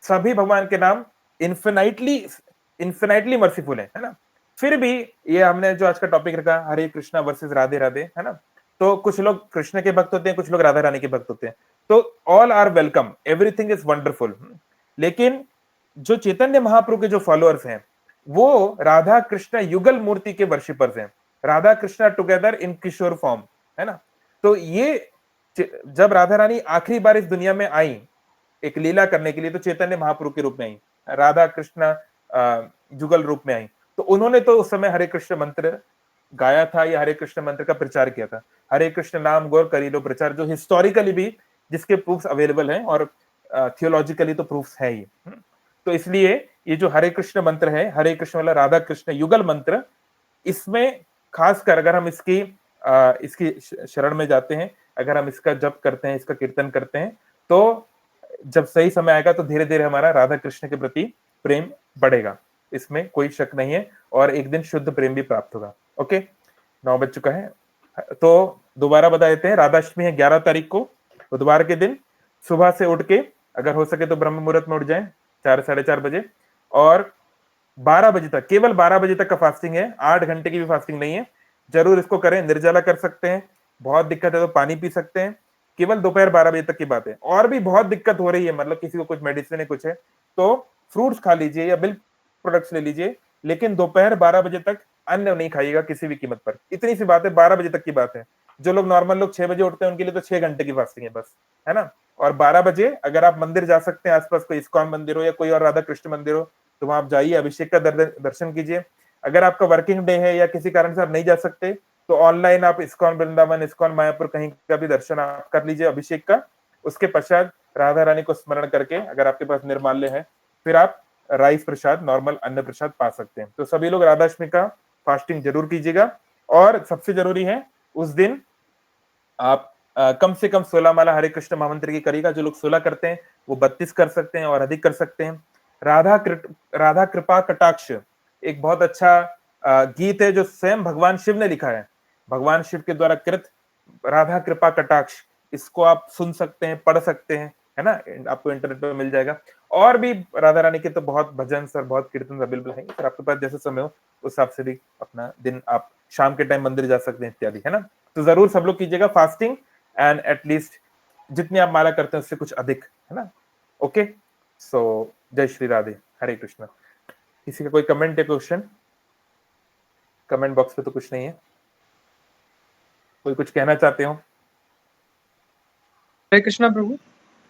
सभी भगवान के नाम इन्फिनाइटली मर्सीफुल है ना। फिर भी ये हमने जो आज का टॉपिक रखा, हरे कृष्णा वर्सेस राधे राधे, है ना। तो कुछ लोग कृष्ण के भक्त होते हैं, कुछ लोग राधा रानी के भक्त होते हैं, तो all are welcome, everything is wonderful. लेकिन जो चैतन्य महाप्रभु के जो फॉलोअर्स हैं वो राधा कृष्ण युगल मूर्ति के वर्शिपर्स हैं, Radha Krishna together in kishore form, है ना। तो ये जब राधा रानी आखिरी बार इस दुनिया में आई एक लीला करने के लिए, तो चैतन्य महाप्रभु के रूप में आई, राधा कृष्ण जुगल रूप में आई। तो उन्होंने तो उस समय हरे कृष्ण मंत्र गाया था या हरे कृष्ण मंत्र का प्रचार किया था, हरे कृष्ण नाम गौर करी लो प्रचार, जो हिस्टोरिकली भी जिसके प्रूफ्स अवेलेबल हैं और थियोलॉजिकली तो प्रूफ्स है ही। तो इसलिए ये जो हरे कृष्ण मंत्र है, हरे कृष्ण वाला राधा कृष्ण युगल मंत्र, इसमें खासकर अगर हम इसकी शरण में जाते हैं, अगर हम इसका जप करते हैं, इसका कीर्तन करते हैं, तो जब सही समय आएगा तो धीरे धीरे हमारा राधा कृष्ण के प्रति प्रेम बढ़ेगा, इसमें कोई शक नहीं है। और एक दिन शुद्ध प्रेम भी प्राप्त होगा। ओके, 9 बज चुका है, तो दोबारा बता देते हैं। राधाष्टमी है 11 तारीख को, बुधवार के दिन, सुबह से उठ के अगर हो सके तो ब्रह्म मुहूर्त में उठ जाएं 4 साढ़े 4 बजे, और 12 बजे तक, केवल 12 बजे तक का फास्टिंग है, 8 घंटे की भी फास्टिंग नहीं है। जरूर इसको करें। निर्जला कर सकते हैं, बहुत दिक्कत है तो पानी पी सकते हैं। केवल दोपहर 12 बजे तक की बात है। और भी बहुत दिक्कत हो रही है, मतलब किसी को कुछ मेडिसिन है कुछ है, तो फ्रूट्स खा लीजिए या मिल्क प्रोडक्ट्स ले लीजिए, लेकिन दोपहर 12 बजे तक अन्न नहीं खाइएगा किसी भी कीमत पर। इतनी सी बात है, 12 बजे तक की बात है। जो लोग नॉर्मल लोग 6 बजे उठते हैं उनके लिए तो 6 घंटे की फास्टिंग है बस, है ना। और 12 बजे अगर आप मंदिर जा सकते हैं, आसपास कोई इस्कॉन मंदिर हो या कोई और राधा कृष्ण मंदिर हो, तो वहां आप जाइए, अभिषेक का दर्शन कीजिए। अगर आपका वर्किंग डे है या किसी कारण से आप नहीं जा सकते, तो ऑनलाइन आप इस्कॉन वृंदावन, इस्कॉन मायापुर कहीं का भी दर्शन आप कर लीजिए अभिषेक का। उसके पश्चात राधा रानी को स्मरण करके, अगर आपके पास निर्माल्य है, फिर आप राइस प्रसाद, नॉर्मल अन्न प्रसाद पा सकते हैं। तो सभी लोग राधाष्टमी का फास्टिंग जरूर कीजिएगा। और सबसे जरूरी है उस दिन आप कम से कम 16 माला हरे कृष्ण महामंत्र की करिएगा। जो लोग 16 करते हैं वो 32 कर सकते हैं और अधिक कर सकते हैं। राधा कृपा कटाक्ष एक बहुत अच्छा गीत है जो स्वयं भगवान शिव ने लिखा है, भगवान शिव के द्वारा कृत राधा कृपा कटाक्ष। इसको आप सुन सकते हैं, पढ़ सकते हैं, है ना, आपको इंटरनेट पर मिल जाएगा। और भी राधा रानी के तो बहुत भजन सर, बहुत कीर्तन अवेलेबल है, सर आपके पास जैसे समय हो उस हिसाब से भी अपना दिन, आप शाम के टाइम मंदिर जा सकते हैं इत्यादि, है ना। तो जरूर सब लोग कीजिएगा फास्टिंग, एंड एटलीस्ट जितनी आप माला करते हैं उससे कुछ अधिक, है ना। ओके, सो जय श्री राधे, हरे कृष्ण। किसी का कोई कमेंट या क्वेश्चन? कमेंट बॉक्स पे तो कुछ नहीं है। कोई कुछ कहना चाहते हो? हरे कृष्णा प्रभु।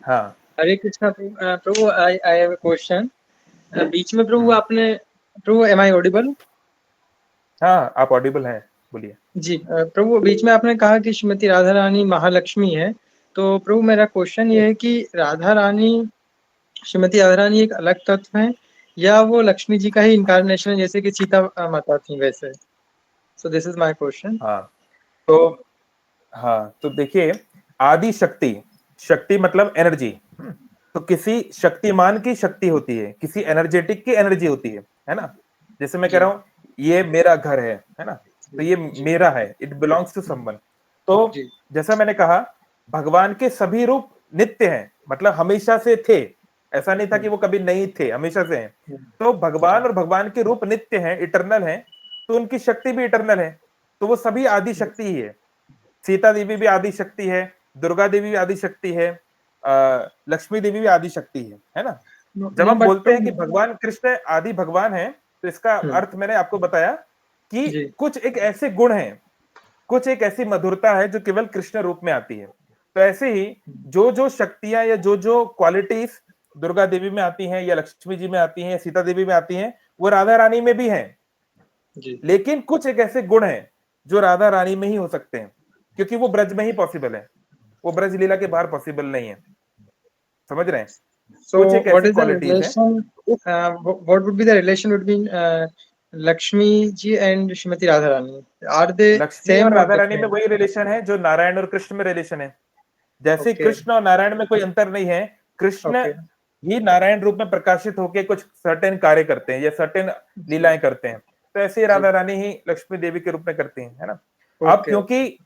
हाँ, हरे कृष्णा प्रभु, आई हैव अ क्वेश्चन। बीच में प्रभु आपने, प्रभु एम आई ऑडिबल? हाँ आप ऑडिबल हैं, बोलिए। जी प्रभु, बीच में आपने कहा कि श्रीमती राधा रानी महालक्ष्मी है, तो प्रभु मेरा क्वेश्चन ये है कि राधा रानी श्रीमती राधारानी एक अलग तत्व है या वो लक्ष्मी जी का ही इनकारनेशन है, जैसे कि सीता माता थी वैसे? So this is my question. हाँ तो तो देखिए, आदि शक्ति, शक्ति मतलब एनर्जी। तो किसी शक्तिमान की शक्ति होती है, किसी एनर्जेटिक की एनर्जी होती है ना। जैसे मैं कह जी रहा हूं ये मेरा घर है ना, तो ये जी मेरा है, इट बिलोंग्स टू समवन। तो जी जैसा मैंने कहा, भगवान के सभी रूप नित्य हैं, मतलब हमेशा से थे, ऐसा नहीं था कि वो कभी नहीं थे, हमेशा से हैं। तो भगवान और भगवान के रूप नित्य हैं, इटरनल हैं, तो उनकी शक्ति भी इटरनल है। तो वो सभी आदि शक्ति ही है। सीता देवी भी आदि शक्ति है, दुर्गा देवी भी आदि शक्ति है, लक्ष्मी देवी भी आदि शक्ति है ना। जब नो हम बट बोलते हैं कि भगवान कृष्ण आदि भगवान है, तो इसका अर्थ मैंने आपको बताया कि जी कुछ एक ऐसे गुण हैं, कुछ एक ऐसी मधुरता है जो केवल कृष्ण रूप में आती है। तो ऐसे ही जो जो शक्तियां या जो जो क्वालिटीज दुर्गा देवी में आती हैं या लक्ष्मी जी में आती हैं या सीता देवी में आती हैं, वो राधा रानी में भी हैं। जी लेकिन कुछ एक ऐसे गुण हैं जो राधा रानी में ही हो सकते हैं, क्योंकि वो ब्रज में ही पॉसिबल है, वो ब्रज लीला के बाहर पॉसिबल नहीं है। समझ रहे हैं? सो कुछ एक व्हाट ऐसी इज द क्वालिटीज हैं। Relation, what would be the relation between Lakshmi ji and Shrimati Radharani? Are they Lakshmi और सेम और राधा रानी में डिफरेंट? वही रिलेशन है जो नारायण और कृष्ण में रिलेशन है। जैसे ओके कृष्ण और नारायण में कोई अंतर नहीं है, कृष्ण ओके ही नारायण रूप में प्रकाशित होकर कुछ सर्टेन कार्य करते हैं या सर्टेन जी लीलाएं करते हैं। तो ऐसे ही जी राधा रानी ही लक्ष्मी देवी के रूप में करती हैं, है ना। अब ओके क्योंकि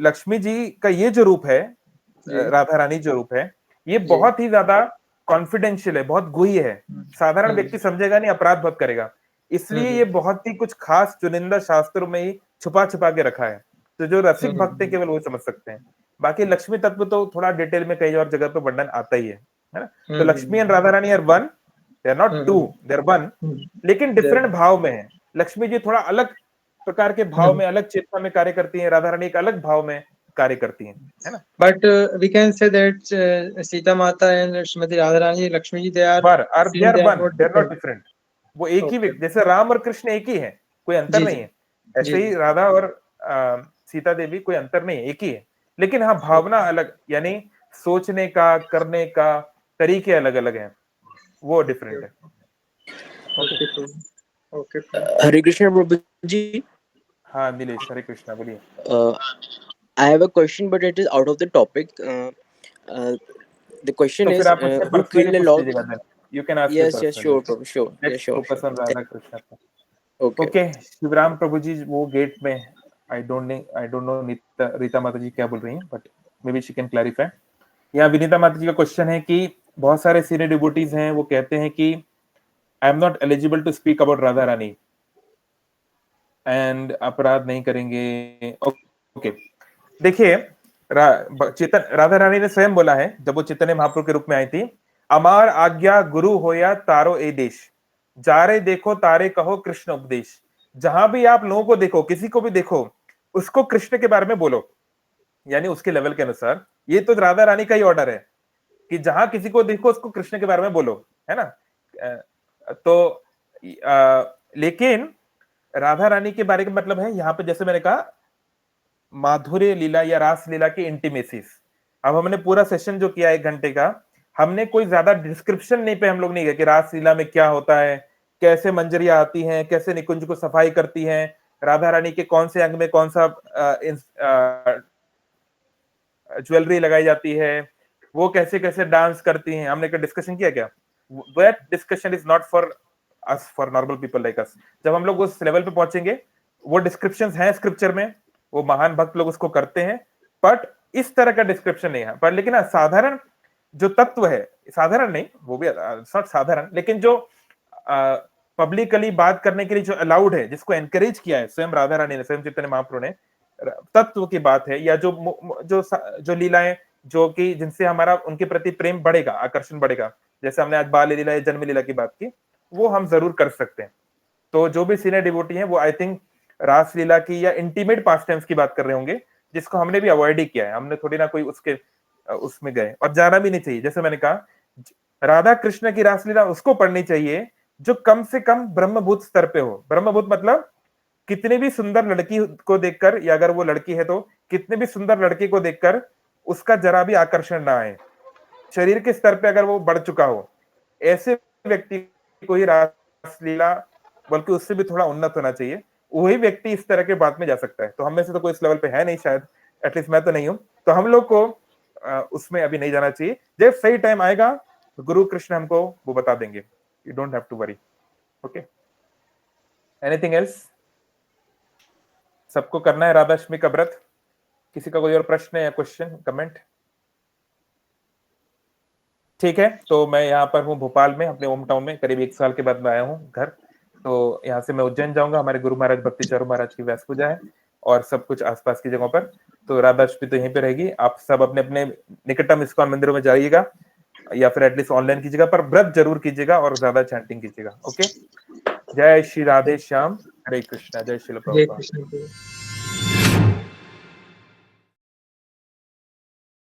लक्ष्मी जी का ये जो रूप है, जी राधा रानी जो रूप है, ये जी बहुत ही ज्यादा कॉन्फिडेंशियल है, बहुत गुह्य है। साधारण हम्म व्यक्ति समझेगा नहीं, अपराध बहुत करेगा। इसलिए ये हम्म बहुत ही कुछ खास चुनिंदा शास्त्रों में ही छुपा छुपा के रखा है। तो जो रसिक भक्त है हम्म केवल वो समझ सकते हैं। बाकी लक्ष्मी तत्व तो थोड़ा डिटेल में कई और जगह पे वर्णन आता ही है ना। तो Lakshmi and Radha Rani are one, they are not two, they are one, लेकिन डिफरेंट भाव में है। लक्ष्मी जी थोड़ा अलग प्रकार के भाव में, अलग चेतना में कार्य करती हैं, राधा रानी एक अलग भाव में कार्य करती हैं, है ना। But we can say that Sita Mata and Srimati Radharani, Lakshmi ji, they are वर are they same, are they are one, not they are not different. Different. वो एक ही Okay. व्यक्ति, जैसे राम और कृष्ण एक ही है, कोई अंतर जी नहीं जी है। जी ऐसे ही जी राधा और सीता देवी कोई अंतर नहीं है, एक ही है। लेकिन हाँ, भावना अलग, यानी सोचने का, करने का तरीके अलग अलग हैं, वो okay डिफरेंट है। Okay. okay Prabhu. Okay Prabhu. Hare Krishna Prabhuji. हाँ नीलेश, हरे कृष्णा, बोलिए। Uh, I have a question, but it is out of the topic. Uh, the question तो फिर is, आप मुझसे who पर्सनली killed a पूछ lot? लीजिएगा, then you can ask me Yes, yes, personally. sure, Prabhu, sure, yes, let's sure, focus on sure. Radha Krishna. Okay. Okay, Shivram Prabhu ji वो gate में, I don't know Rita माता जी क्या बोल रही हैं, but may be she can clarify. यहाँ विनीता माता जी का क्वेश्चन है कि बहुत सारे सीनियर डिवोटीज हैं, वो कहते हैं कि I am not eligible to speak about Radha Rani and अपराध नहीं करेंगे। ओके, देखिए, चेतन राधा रानी ने स्वयं बोला है जब वो चैतन्य महाप्रभु के रूप में आई थी, अमार आज्ञा गुरु होया तारो ए देश, जारे देखो तारे कहो कृष्ण उपदेश। जहां भी आप लोगों को देखो, किसी को भी देखो, उसको कृष्ण के बारे में बोलो, यानी उसके लेवल के अनुसार। ये तो राधा रानी का ही ऑर्डर है कि जहां किसी को देखो उसको कृष्ण के बारे में बोलो, है ना। लेकिन राधा रानी के बारे में मतलब है यहाँ पे, जैसे मैंने कहा, माधुर्य लीला या रास लीला की इंटीमेसीज। अब हमने पूरा सेशन जो किया 1 घंटे का, हमने कोई ज्यादा डिस्क्रिप्शन नहीं पे हम लोग नहीं गए कि रास लीला में क्या होता है, कैसे मंजरियां आती हैं, कैसे निकुंज को सफाई करती हैं, राधा रानी के कौन से अंग में कौन सा ज्वेलरी लगाई जाती है, वो कैसे कैसे डांस करती हैं, हमने डिस्कशन किया क्या? That discussion is not for us, for normal people like us. जब हम लोग उस लेवल पे पहुंचेंगे, वो डिस्क्रिप्शन है स्क्रिप्चर में, वो महान भक्त लोग उसको करते हैं, बट इस तरह का डिस्क्रिप्शन नहीं है। पर लेकिन साधारण जो तत्व है, साधारण नहीं, वो भी नॉट साधारण, लेकिन जो पब्लिकली बात करने के लिए जो अलाउड है, जिसको एनकरेज किया है स्वयं राधा रानी ने, स्वयं चैतन्य महाप्रभु ने, तत्व की बात है, या जो जो जो लीलाएं जो कि जिनसे हमारा उनके प्रति प्रेम बढ़ेगा, आकर्षण बढ़ेगा, जैसे हमने आज बाल लीला या जन्म लीला की बात की, वो हम जरूर कर सकते हैं। तो जो भी सीनियर डिवोटी हैं, वो आई थिंक रास लीला की या इंटीमेट पास टाइम्स की बात कर रहे होंगे, जिसको हमने भी अवॉइड ही किया है। हमने थोड़ी ना कोई उसके उसमें गए, और जाना भी नहीं चाहिए। जैसे मैंने कहा, राधा कृष्ण की रासलीला उसको पढ़नी चाहिए जो कम से कम ब्रह्मभूत स्तर पे हो। ब्रह्मभूत मतलब कितनी भी सुंदर लड़की को देखकर, या अगर वो लड़की है तो कितने भी सुंदर लड़के को देखकर उसका जरा भी आकर्षण ना आए, शरीर के स्तर पे अगर वो बढ़ चुका हो, ऐसे व्यक्ति को ही रासलीला, बल्कि उससे भी थोड़ा उन्नत होना चाहिए, वही व्यक्ति इस तरह के बात में जा सकता है। तो हम में से तो कोई इस लेवल पे है नहीं शायद, एटलीस्ट मैं तो नहीं हूं, तो हम लोग को उसमें अभी नहीं जाना चाहिए। जब सही टाइम आएगा तो गुरु कृष्ण हमको वो बता देंगे, you don't have to worry. Okay, anything else? सबको करना है राधाष्टमी का व्रत? किसी का कोई और प्रश्न या क्वेश्चन, कमेंट? ठीक है, तो मैं यहाँ पर हूँ भोपाल में, अपने होम टाउन में, करीब 1 साल के बाद मैं आया हूँ घर। तो यहाँ से मैं उज्जैन जाऊंगा, हमारे गुरु महाराज भक्ति चारू महाराज की व्यास पूजा है और सब कुछ आसपास की जगहों पर। तो राधाष्टमी तो यहीं पे रहेगी। आप सब अपने अपने निकटतम इस्कॉन मंदिरों में जाइएगा या फिर एटलीस्ट ऑनलाइन कीजिएगा, पर व्रत जरूर कीजिएगा और ज्यादा चैंटिंग कीजिएगा। ओके, जय श्री राधे श्याम, हरे कृष्णा, जय श्री जय प्रभुपाद। कृष्ण।